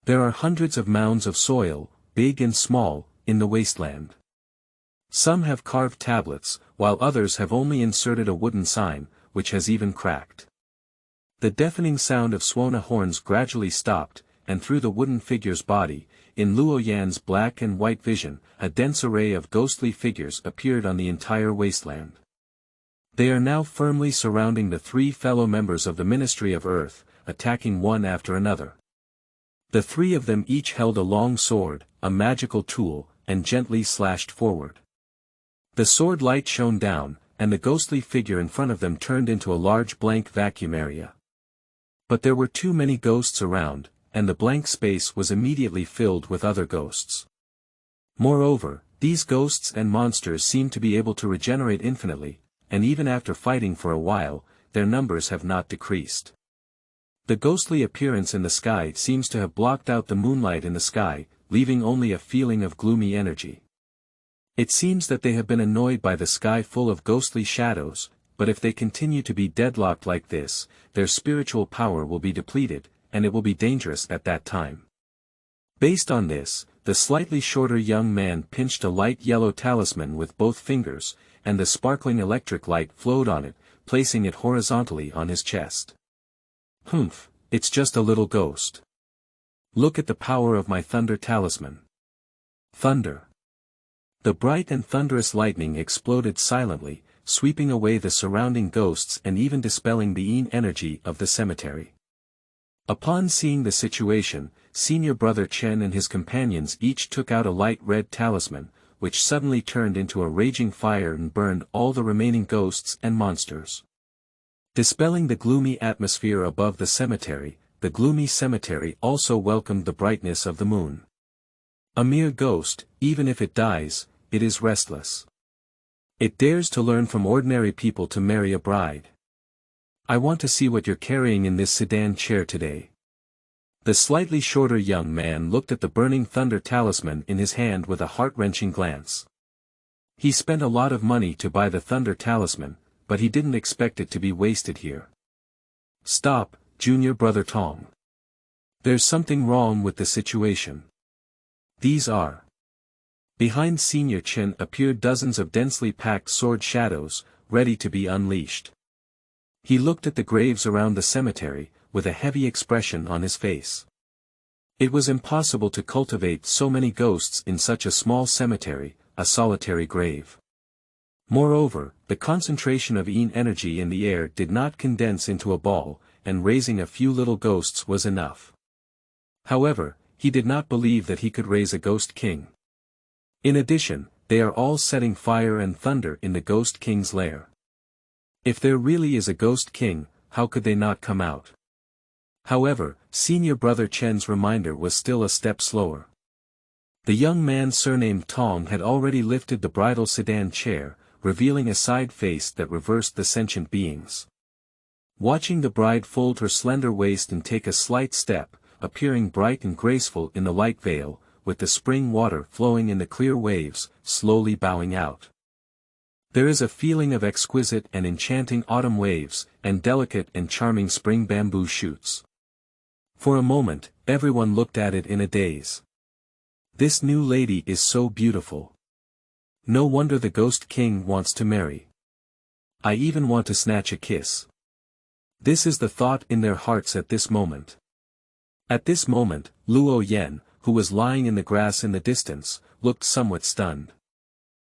There are hundreds of mounds of soil, big and small, in the wasteland. Some have carved tablets, while others have only inserted a wooden sign, which has even cracked. The deafening sound of Swona horns gradually stopped, and through the wooden figure's body, in Luo Yan's black and white vision, a dense array of ghostly figures appeared on the entire wasteland. They are now firmly surrounding the 3 fellow members of the Ministry of Earth, attacking one after another. The 3 of them each held a long sword, a magical tool, and gently slashed forward. The sword light shone down, and the ghostly figure in front of them turned into a large blank vacuum area. But there were too many ghosts around, and the blank space was immediately filled with other ghosts. Moreover, these ghosts and monsters seem to be able to regenerate infinitely, and even after fighting for a while, their numbers have not decreased. The ghostly appearance in the sky seems to have blocked out the moonlight in the sky, leaving only a feeling of gloomy energy. It seems that they have been annoyed by the sky full of ghostly shadows, but if they continue to be deadlocked like this, their spiritual power will be depleted, and it will be dangerous at that time. Based on this, the slightly shorter young man pinched a light yellow talisman with both fingers, and the sparkling electric light flowed on it, placing it horizontally on his chest. Humph, it's just a little ghost. Look at the power of my thunder talisman. Thunder. The bright and thunderous lightning exploded silently, sweeping away the surrounding ghosts and even dispelling the yin energy of the cemetery. Upon seeing the situation, senior brother Chen and his companions each took out a light red talisman, which suddenly turned into a raging fire and burned all the remaining ghosts and monsters. Dispelling the gloomy atmosphere above the gloomy cemetery also welcomed the brightness of the moon. A mere ghost, even if it dies, it is restless. It dares to learn from ordinary people to marry a bride. I want to see what you're carrying in this sedan chair today. The slightly shorter young man looked at the burning thunder talisman in his hand with a heart-wrenching glance. He spent a lot of money to buy the thunder talisman, but he didn't expect it to be wasted here. Stop, junior brother Tong. There's something wrong with the situation. These are. Behind Senior Chen appeared dozens of densely packed sword shadows, ready to be unleashed. He looked at the graves around the cemetery, with a heavy expression on his face. It was impossible to cultivate so many ghosts in such a small cemetery, a solitary grave. Moreover, the concentration of yin energy in the air did not condense into a ball, and raising a few little ghosts was enough. However, he did not believe that he could raise a ghost king. In addition, they are all setting fire and thunder in the ghost king's lair. If there really is a ghost king, how could they not come out? However, senior brother Chen's reminder was still a step slower. The young man surnamed Tong had already lifted the bridal sedan chair, revealing a side face that reversed the sentient beings. Watching the bride fold her slender waist and take a slight step, appearing bright and graceful in the light veil, with the spring water flowing in the clear waves, slowly bowing out. There is a feeling of exquisite and enchanting autumn waves, and delicate and charming spring bamboo shoots. For a moment, everyone looked at it in a daze. This new lady is so beautiful. No wonder the Ghost King wants to marry. I even want to snatch a kiss. This is the thought in their hearts at this moment. At this moment, Luo Yan, who was lying in the grass in the distance, looked somewhat stunned.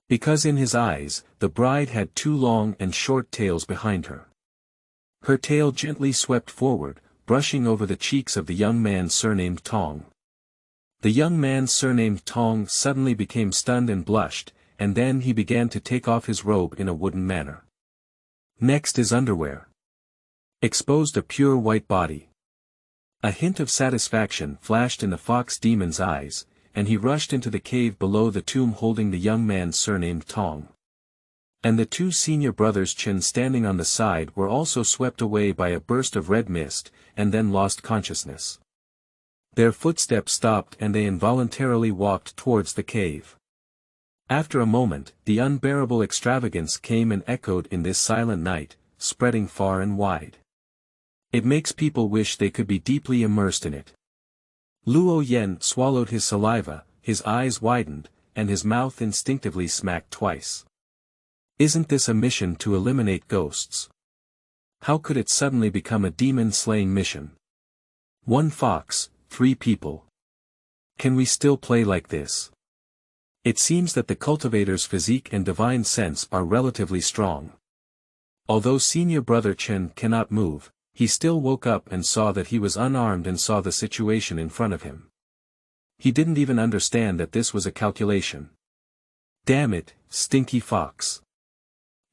Because in his eyes, the bride had two long and short tails behind her. Her tail gently swept forward, brushing over the cheeks of the young man surnamed Tong. The young man surnamed Tong suddenly became stunned and blushed, and then he began to take off his robe in a wooden manner. Next is underwear. Exposed a pure white body. A hint of satisfaction flashed in the fox demon's eyes, and he rushed into the cave below the tomb holding the young man surnamed Tong. And the two senior brothers Chen standing on the side were also swept away by a burst of red mist, and then lost consciousness. Their footsteps stopped and they involuntarily walked towards the cave. After a moment, the unbearable extravagance came and echoed in this silent night, spreading far and wide. It makes people wish they could be deeply immersed in it. Luo Yan swallowed his saliva, his eyes widened, and his mouth instinctively smacked twice. Isn't this a mission to eliminate ghosts? How could it suddenly become a demon-slaying mission? 1 fox, 3 people. Can we still play like this? It seems that the cultivator's physique and divine sense are relatively strong. Although senior brother Chen cannot move, he still woke up and saw that he was unarmed and saw the situation in front of him. He didn't even understand that this was a calculation. Damn it, stinky fox.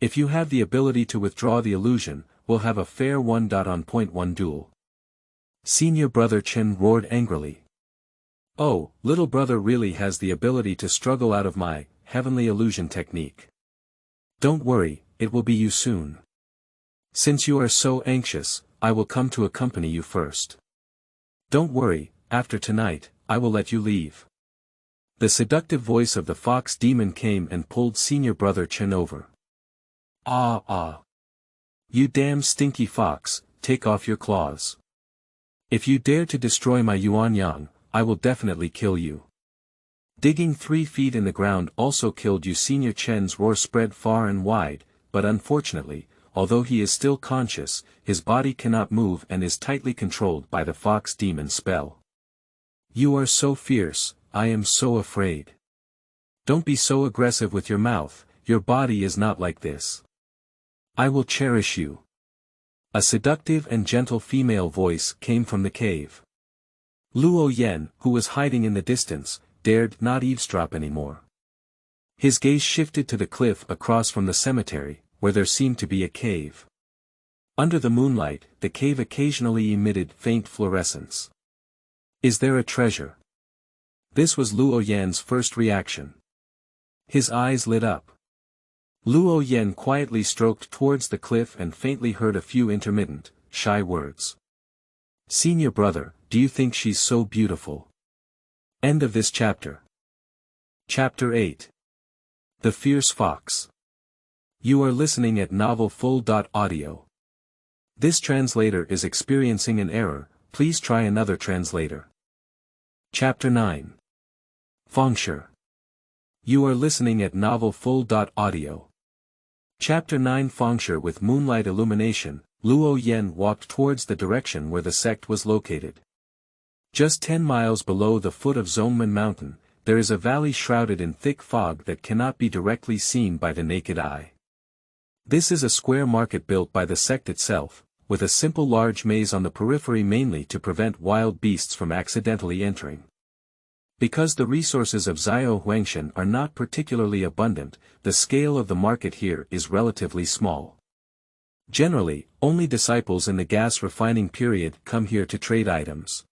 If you have the ability to withdraw the illusion, we'll have a fair 1.1 duel. Senior brother Chen roared angrily. Oh, little brother really has the ability to struggle out of my heavenly illusion technique. Don't worry, it will be you soon. Since you are so anxious, I will come to accompany you first. Don't worry, after tonight, I will let you leave. The seductive voice of the fox demon came and pulled senior brother Chen over. Ah. You damn stinky fox, take off your claws. If you dare to destroy my Yuanyang, I will definitely kill you. Digging 3 feet in the ground also killed you. Senior Chen's roar spread far and wide, but unfortunately, although he is still conscious, his body cannot move and is tightly controlled by the fox demon spell. You are so fierce, I am so afraid. Don't be so aggressive with your mouth, your body is not like this. I will cherish you. A seductive and gentle female voice came from the cave. Luo Yan, who was hiding in the distance, dared not eavesdrop anymore. His gaze shifted to the cliff across from the cemetery, where there seemed to be a cave. Under the moonlight, the cave occasionally emitted faint fluorescence. Is there a treasure? This was Luo Yan's first reaction. His eyes lit up. Luo Yan quietly stroked towards the cliff and faintly heard a few intermittent, shy words. Senior brother, do you think she's so beautiful? End of this chapter. Chapter 8. The Fierce Fox. You are listening at novelfull.audio. This translator is experiencing an error, please try another translator. Chapter 9. Fangshi. You are listening at novelfull.audio. Chapter 9. Fangshi. With moonlight illumination, Luo Yan walked towards the direction where the sect was located. Just 10 miles below the foot of Zhongmen Mountain, there is a valley shrouded in thick fog that cannot be directly seen by the naked eye. This is a square market built by the sect itself, with a simple large maze on the periphery mainly to prevent wild beasts from accidentally entering. Because the resources of Xiao Huangshan are not particularly abundant, the scale of the market here is relatively small. Generally, only disciples in the gas refining period come here to trade items.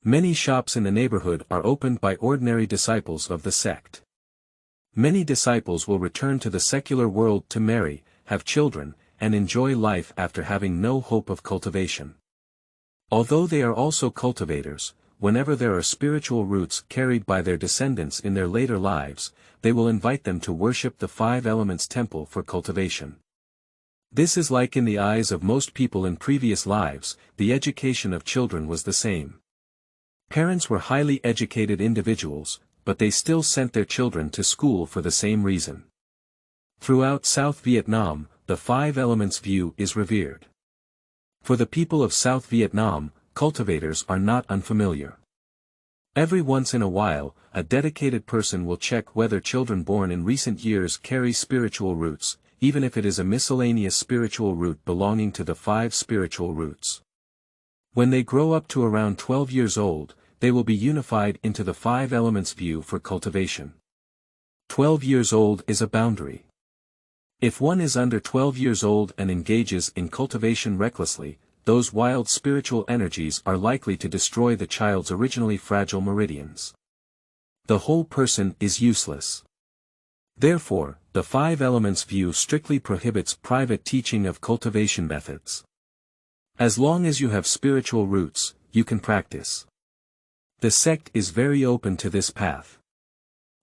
Many shops in the neighborhood are opened by ordinary disciples of the sect. Many disciples will return to the secular world to marry, have children, and enjoy life after having no hope of cultivation. Although they are also cultivators, whenever there are spiritual roots carried by their descendants in their later lives, they will invite them to worship the Five Elements Temple for cultivation. This is like in the eyes of most people in previous lives, the education of children was the same. Parents were highly educated individuals, but they still sent their children to school for the same reason. Throughout South Vietnam, the Five Elements view is revered. For the people of South Vietnam, cultivators are not unfamiliar. Every once in a while, a dedicated person will check whether children born in recent years carry spiritual roots, even if it is a miscellaneous spiritual root belonging to the five spiritual roots. When they grow up to around 12 years old, they will be unified into the Five Elements view for cultivation. 12 years old is a boundary. If one is under 12 years old and engages in cultivation recklessly, those wild spiritual energies are likely to destroy the child's originally fragile meridians. The whole person is useless. Therefore, the Five Elements view strictly prohibits private teaching of cultivation methods. As long as you have spiritual roots, you can practice. The sect is very open to this path.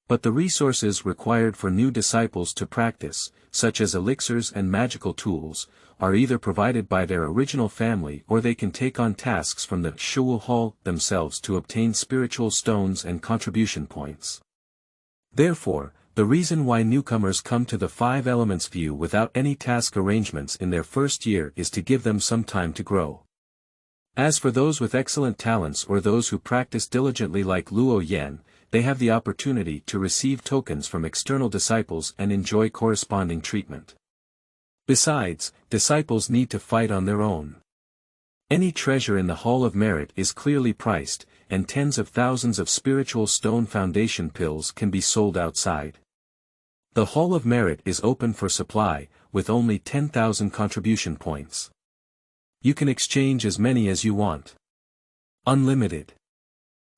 But the resources required for new disciples to practice, such as elixirs and magical tools, are either provided by their original family or they can take on tasks from the Shuwu hall themselves to obtain spiritual stones and contribution points. Therefore, the reason why newcomers come to the Five Elements view without any task arrangements in their first year is to give them some time to grow. As for those with excellent talents or those who practice diligently like Luo Yan, they have the opportunity to receive tokens from external disciples and enjoy corresponding treatment. Besides, disciples need to fight on their own. Any treasure in the Hall of Merit is clearly priced, and tens of thousands of spiritual stone foundation pills can be sold outside. The Hall of Merit is open for supply, with only 10,000 contribution points. You can exchange as many as you want. Unlimited.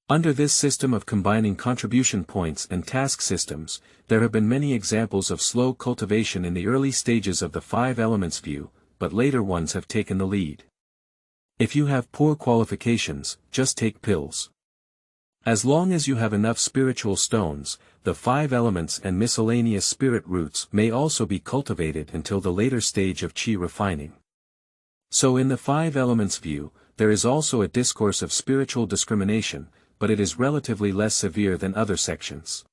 Under this system of combining contribution points and task systems, there have been many examples of slow cultivation in the early stages of the Five Elements view, but later ones have taken the lead. If you have poor qualifications, just take pills. As long as you have enough spiritual stones, the Five Elements and miscellaneous spirit roots may also be cultivated until the later stage of qi refining. So in the Five Elements view, there is also a discourse of spiritual discrimination, but it is relatively less severe than other sections.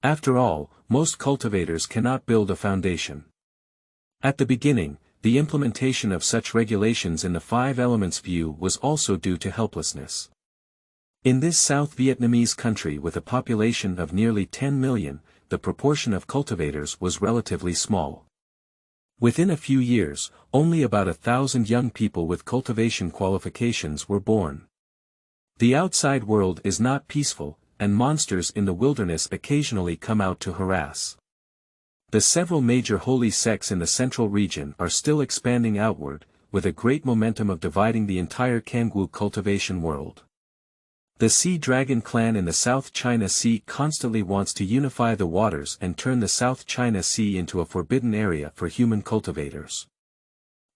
After all, most cultivators cannot build a foundation. At the beginning, the implementation of such regulations in the Five Elements view was also due to helplessness. In this South Vietnamese country with a population of nearly 10 million, the proportion of cultivators was relatively small. Within a few years, only about 1,000 young people with cultivation qualifications were born. The outside world is not peaceful, and monsters in the wilderness occasionally come out to harass. The several major holy sects in the central region are still expanding outward, with a great momentum of dividing the entire Kangwu cultivation world. The Sea Dragon clan in the South China Sea constantly wants to unify the waters and turn the South China Sea into a forbidden area for human cultivators.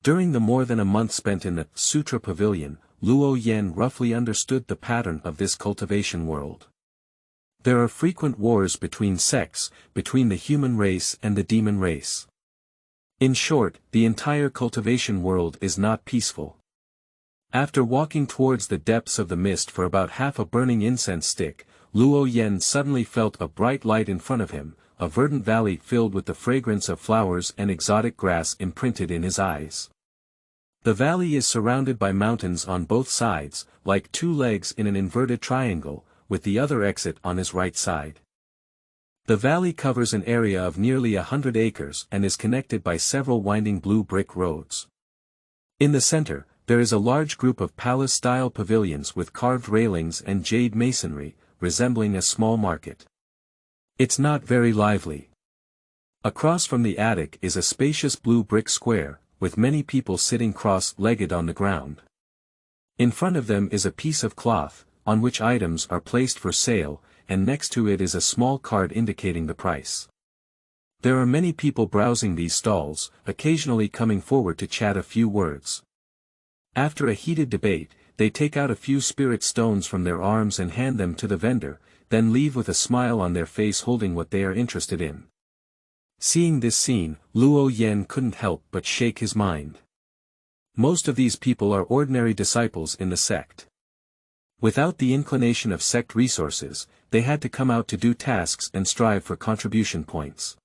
During the more than a month spent in the Sutra Pavilion, Luo Yan roughly understood the pattern of this cultivation world. There are frequent wars between sects, between the human race and the demon race. In short, the entire cultivation world is not peaceful. After walking towards the depths of the mist for about half a burning incense stick, Luo Yan suddenly felt a bright light in front of him, a verdant valley filled with the fragrance of flowers and exotic grass imprinted in his eyes. The valley is surrounded by mountains on both sides, like two legs in an inverted triangle, with the other exit on his right side. The valley covers an area of nearly 100 acres and is connected by several winding blue brick roads. In the center, there is a large group of palace-style pavilions with carved railings and jade masonry, resembling a small market. It's not very lively. Across from the attic is a spacious blue brick square, with many people sitting cross-legged on the ground. In front of them is a piece of cloth, on which items are placed for sale, and next to it is a small card indicating the price. There are many people browsing these stalls, occasionally coming forward to chat a few words. After a heated debate, they take out a few spirit stones from their arms and hand them to the vendor, then leave with a smile on their face holding what they are interested in. Seeing this scene, Luo Yan couldn't help but shake his mind. Most of these people are ordinary disciples in the sect. Without the inclination of sect resources, they had to come out to do tasks and strive for contribution points.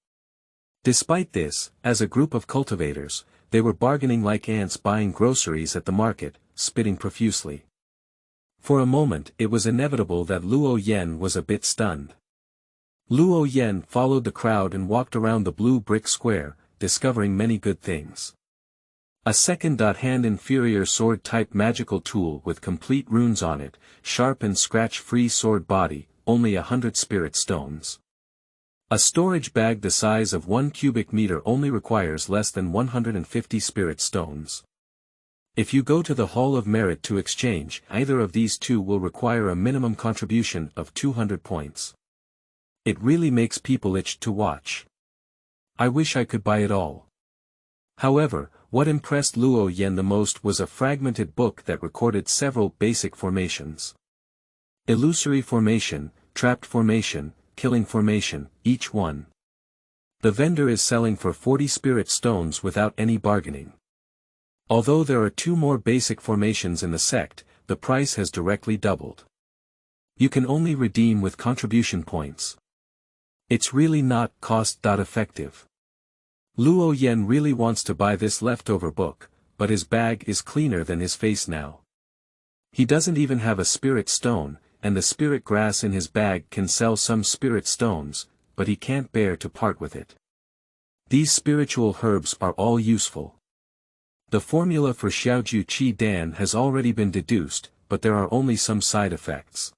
Despite this, as a group of cultivators, they were bargaining like ants buying groceries at the market, spitting profusely. For a moment it was inevitable that Luo Yan was a bit stunned. Luo Yan followed the crowd and walked around the blue brick square, discovering many good things. A second-hand inferior sword-type magical tool with complete runes on it, sharp and scratch-free sword body, only 100 spirit stones. A storage bag the size of 1 cubic meter only requires less than 150 spirit stones. If you go to the Hall of Merit to exchange, either of these two will require a minimum contribution of 200 points. It really makes people itch to watch. I wish I could buy it all. However, what impressed Luo Yan the most was a fragmented book that recorded several basic formations. Illusory formation, trapped formation, killing formation, each one. The vendor is selling for 40 spirit stones without any bargaining. Although there are 2 more basic formations in the sect, the price has directly doubled. You can only redeem with contribution points. It's really not cost-effective. Luo Yan really wants to buy this leftover book, but his bag is cleaner than his face now. He doesn't even have a spirit stone, and the spirit grass in his bag can sell some spirit stones, but he can't bear to part with it. These spiritual herbs are all useful. The formula for Xiaoju Qi Dan has already been deduced, but there are only some side effects.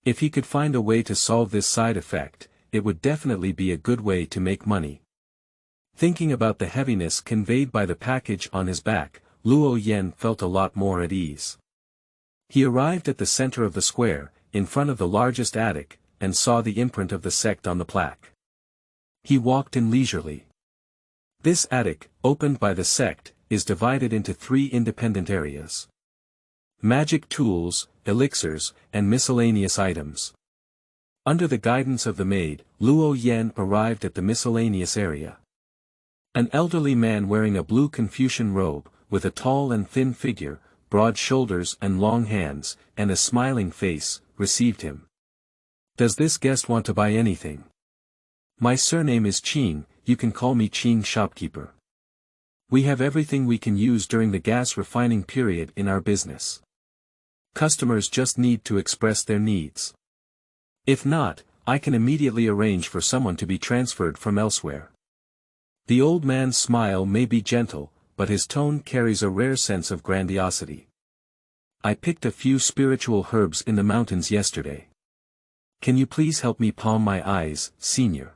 If he could find a way to solve this side effect, it would definitely be a good way to make money. Thinking about the heaviness conveyed by the package on his back, Luo Yan felt a lot more at ease. He arrived at the center of the square, in front of the largest attic, and saw the imprint of the sect on the plaque. He walked in leisurely. This attic, opened by the sect, is divided into 3 independent areas. Magic tools, elixirs, and miscellaneous items. Under the guidance of the maid, Luo Yan arrived at the miscellaneous area. An elderly man wearing a blue Confucian robe, with a tall and thin figure, broad shoulders and long hands, and a smiling face, received him. Does this guest want to buy anything? My surname is Qing, you can call me Qing Shopkeeper. We have everything we can use during the gas refining period in our business. Customers just need to express their needs. If not, I can immediately arrange for someone to be transferred from elsewhere. The old man's smile may be gentle, but his tone carries a rare sense of grandiosity. I picked a few spiritual herbs in the mountains yesterday. Can you please help me palm my eyes, senior?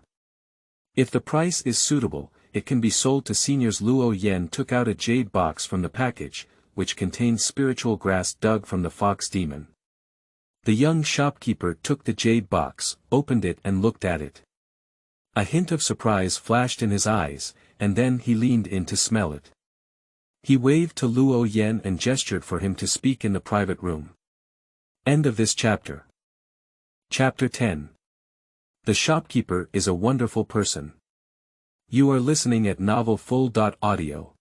If the price is suitable, it can be sold to seniors. Luo Yan took out a jade box from the package, which contained spiritual grass dug from the fox demon. The young shopkeeper took the jade box, opened it and looked at it. A hint of surprise flashed in his eyes, and then he leaned in to smell it. He waved to Luo Yan and gestured for him to speak in the private room. End of this chapter. Chapter 10. The shopkeeper is a wonderful person. You are listening at novelfull.audio.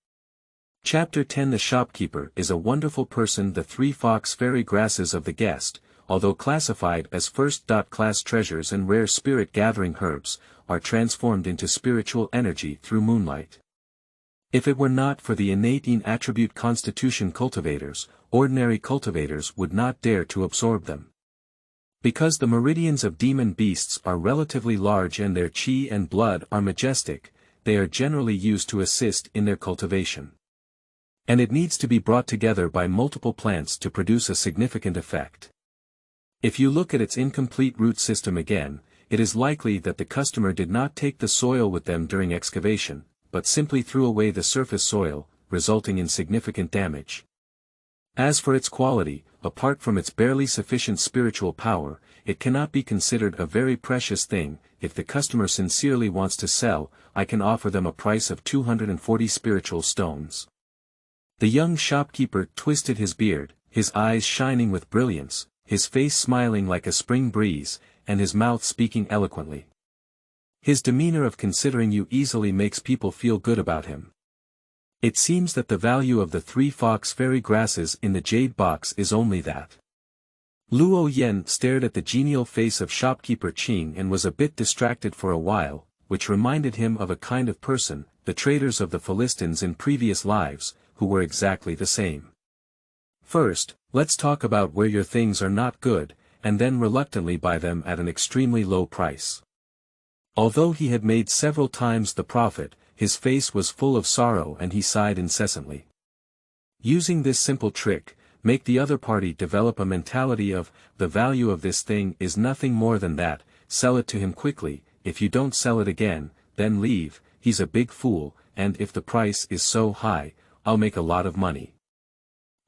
Chapter 10. The shopkeeper is a wonderful person. The 3 fox fairy grasses of the guest, although classified as first-class treasures and rare spirit-gathering herbs, are transformed into spiritual energy through moonlight. If it were not for the innate attribute constitution cultivators, ordinary cultivators would not dare to absorb them. Because the meridians of demon beasts are relatively large and their chi and blood are majestic, they are generally used to assist in their cultivation. And it needs to be brought together by multiple plants to produce a significant effect. If you look at its incomplete root system again, it is likely that the customer did not take the soil with them during excavation, but simply threw away the surface soil, resulting in significant damage. As for its quality, apart from its barely sufficient spiritual power, it cannot be considered a very precious thing. If the customer sincerely wants to sell, I can offer them a price of 240 spiritual stones. The young shopkeeper twisted his beard, his eyes shining with brilliance, his face smiling like a spring breeze, and his mouth speaking eloquently. His demeanor of considering you easily makes people feel good about him. It seems that the value of the 3 fox fairy grasses in the jade box is only that. Luo Yen stared at the genial face of shopkeeper Qing and was a bit distracted for a while, which reminded him of a kind of person, the traders of the Philistines in previous lives, who were exactly the same. First, let's talk about where your things are not good, and then reluctantly buy them at an extremely low price. Although he had made several times the profit, his face was full of sorrow and he sighed incessantly. Using this simple trick, make the other party develop a mentality of, the value of this thing is nothing more than that, sell it to him quickly, if you don't sell it again, then leave, he's a big fool, and if the price is so high, I'll make a lot of money.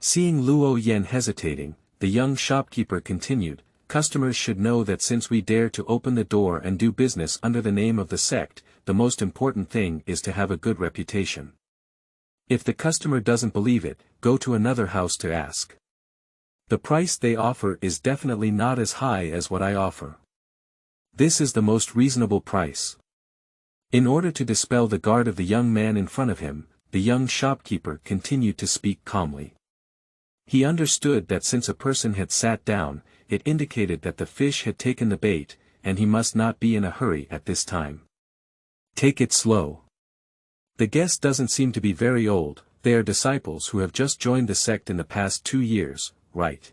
Seeing Luo Yen hesitating, the young shopkeeper continued, customers should know that since we dare to open the door and do business under the name of the sect, the most important thing is to have a good reputation. If the customer doesn't believe it, go to another house to ask. The price they offer is definitely not as high as what I offer. This is the most reasonable price. In order to dispel the guard of the young man in front of him, the young shopkeeper continued to speak calmly. He understood that since a person had sat down, it indicated that the fish had taken the bait, and he must not be in a hurry at this time. Take it slow. The guest doesn't seem to be very old, they are disciples who have just joined the sect in the past 2 years, right?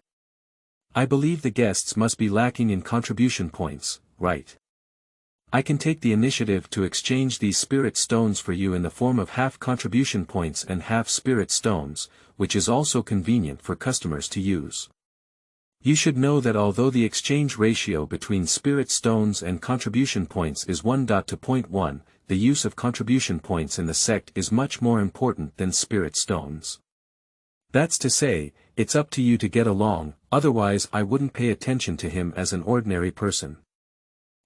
I believe the guests must be lacking in contribution points, right? I can take the initiative to exchange these spirit stones for you in the form of half contribution points and half spirit stones, which is also convenient for customers to use. You should know that although the exchange ratio between spirit stones and contribution points is 1:0.1, the use of contribution points in the sect is much more important than spirit stones. That's to say, it's up to you to get along, otherwise I wouldn't pay attention to him as an ordinary person.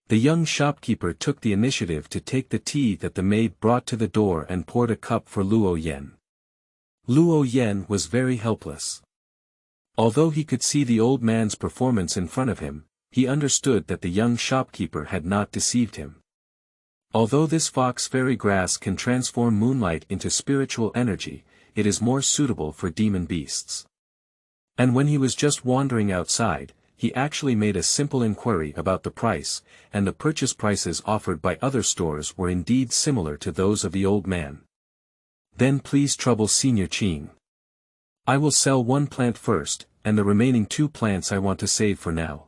The young shopkeeper took the initiative to take the tea that the maid brought to the door and poured a cup for Luo Yen. Luo Yen was very helpless. Although he could see the old man's performance in front of him, he understood that the young shopkeeper had not deceived him. Although this fox fairy grass can transform moonlight into spiritual energy, it is more suitable for demon beasts. And when he was just wandering outside, he actually made a simple inquiry about the price, and the purchase prices offered by other stores were indeed similar to those of the old man. Then please trouble Senior Qing. I will sell 1 plant first, and the remaining 2 plants I want to save for now.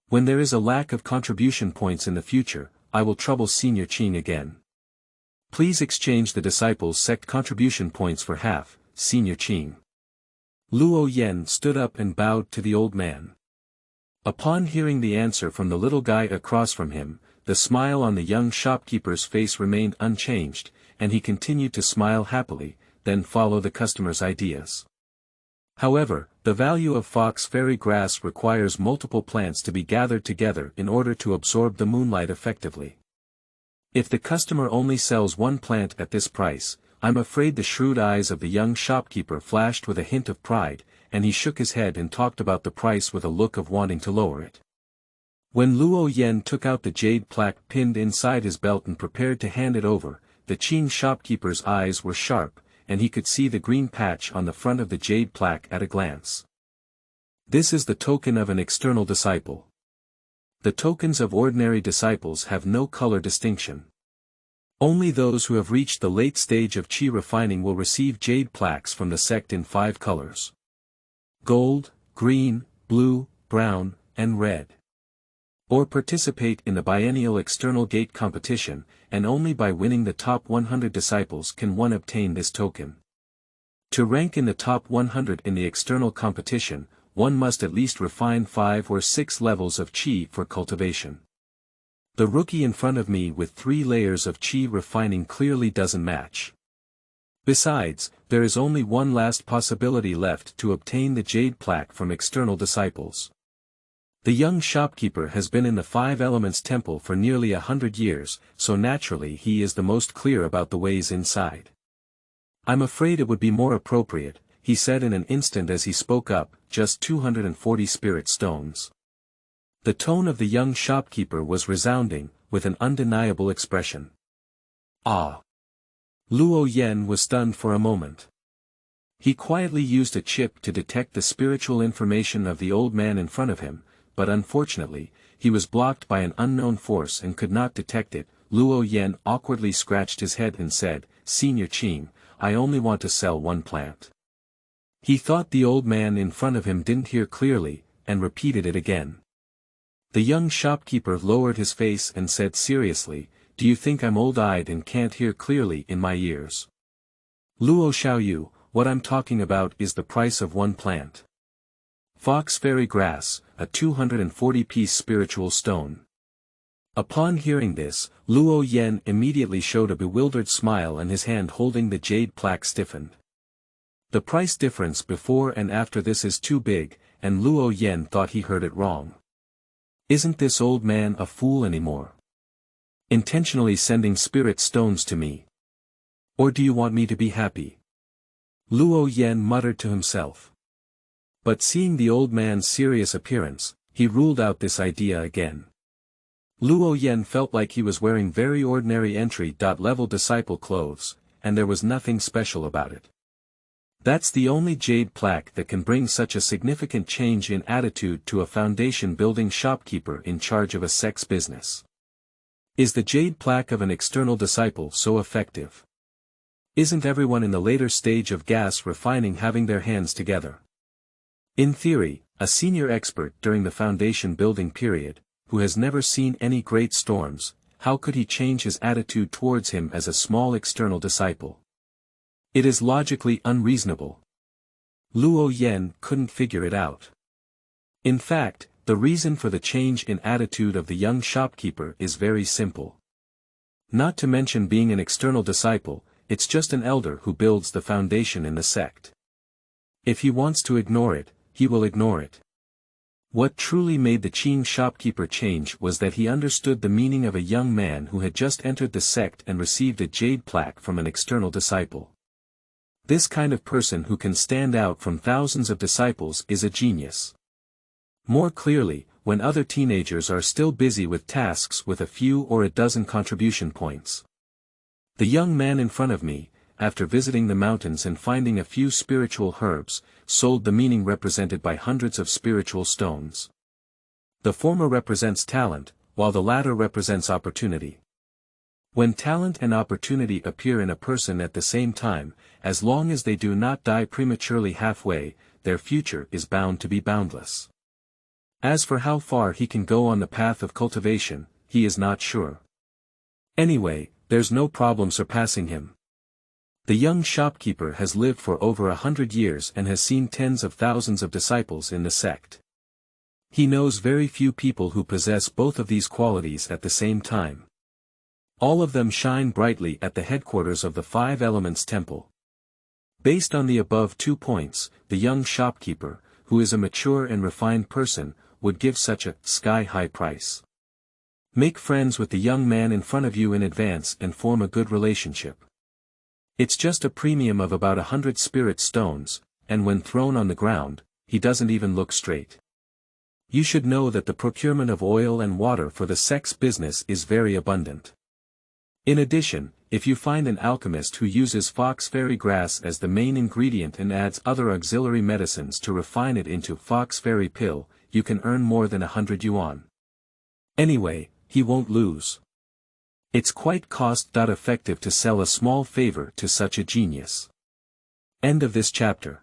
When there is a lack of contribution points in the future, I will trouble Senior Qing again. Please exchange the disciples' sect contribution points for half, Senior Qing. Luo Yen stood up and bowed to the old man. Upon hearing the answer from the little guy across from him, the smile on the young shopkeeper's face remained unchanged, and he continued to smile happily, then follow the customer's ideas. However, the value of fox fairy grass requires multiple plants to be gathered together in order to absorb the moonlight effectively. If the customer only sells 1 plant at this price, I'm afraid the shrewd eyes of the young shopkeeper flashed with a hint of pride, and he shook his head and talked about the price with a look of wanting to lower it. When Luo Yen took out the jade plaque pinned inside his belt and prepared to hand it over, the Qing shopkeeper's eyes were sharp, and he could see the green patch on the front of the jade plaque at a glance. This is the token of an external disciple. The tokens of ordinary disciples have no color distinction. Only those who have reached the late stage of qi refining will receive jade plaques from the sect in 5 colors: gold, green, blue, brown, and red. Or participate in the biennial external gate competition, and only by winning the top 100 disciples can one obtain this token. To rank in the top 100 in the external competition, one must at least refine 5 or 6 levels of Qi for cultivation. The rookie in front of me with 3 layers of Qi refining clearly doesn't match. Besides, there is only one last possibility left to obtain the jade plaque from external disciples. The young shopkeeper has been in the 5 Elements temple for nearly 100 years, so naturally he is the most clear about the ways inside. I'm afraid it would be more appropriate, he said in an instant as he spoke up, just 240 spirit stones. The tone of the young shopkeeper was resounding, with an undeniable expression. Ah! Luo Yen was stunned for a moment. He quietly used a chip to detect the spiritual information of the old man in front of him, but unfortunately, he was blocked by an unknown force and could not detect it. Luo Yen awkwardly scratched his head and said, "Senior Qing, I only want to sell 1 plant." He thought the old man in front of him didn't hear clearly, and repeated it again. The young shopkeeper lowered his face and said seriously, "Do you think I'm old-eyed and can't hear clearly in my ears? Luo Xiaoyu, what I'm talking about is the price of 1 plant. Fox fairy grass, a 240-piece spiritual stone." Upon hearing this, Luo Yen immediately showed a bewildered smile and his hand holding the jade plaque stiffened. The price difference before and after this is too big, and Luo Yen thought he heard it wrong. Isn't this old man a fool anymore? Intentionally sending spirit stones to me? Or do you want me to be happy? Luo Yen muttered to himself. But seeing the old man's serious appearance, he ruled out this idea again. Luo Yen felt like he was wearing very ordinary entry-level disciple clothes, and there was nothing special about it. That's the only jade plaque that can bring such a significant change in attitude to a foundation-building shopkeeper in charge of a sex business. Is the jade plaque of an external disciple so effective? Isn't everyone in the later stage of gas refining having their hands together? In theory, a senior expert during the foundation building period, who has never seen any great storms, how could he change his attitude towards him as a small external disciple? It is logically unreasonable. Luo Yen couldn't figure it out. In fact, the reason for the change in attitude of the young shopkeeper is very simple. Not to mention being an external disciple, it's just an elder who builds the foundation in the sect. If he wants to ignore it, he will ignore it. What truly made the Qing shopkeeper change was that he understood the meaning of a young man who had just entered the sect and received a jade plaque from an external disciple. This kind of person who can stand out from thousands of disciples is a genius. More clearly, when other teenagers are still busy with tasks with a few or a dozen contribution points. The young man in front of me, after visiting the mountains and finding a few spiritual herbs, sold the meaning represented by hundreds of spiritual stones. The former represents talent, while the latter represents opportunity. When talent and opportunity appear in a person at the same time, as long as they do not die prematurely halfway, their future is bound to be boundless. As for how far he can go on the path of cultivation, he is not sure. Anyway, there's no problem surpassing him. The young shopkeeper has lived for over 100 years and has seen tens of thousands of disciples in the sect. He knows very few people who possess both of these qualities at the same time. All of them shine brightly at the headquarters of the 5 Elements Temple. Based on the above 2 points, the young shopkeeper, who is a mature and refined person, would give such a sky-high price. Make friends with the young man in front of you in advance and form a good relationship. It's just a premium of about 100 spirit stones, and when thrown on the ground, he doesn't even look straight. You should know that the procurement of oil and water for the sex business is very abundant. In addition, if you find an alchemist who uses fox fairy grass as the main ingredient and adds other auxiliary medicines to refine it into fox fairy pill, you can earn more than 100 yuan. Anyway, he won't lose. It's quite cost-effective to sell a small favor to such a genius. End of this chapter.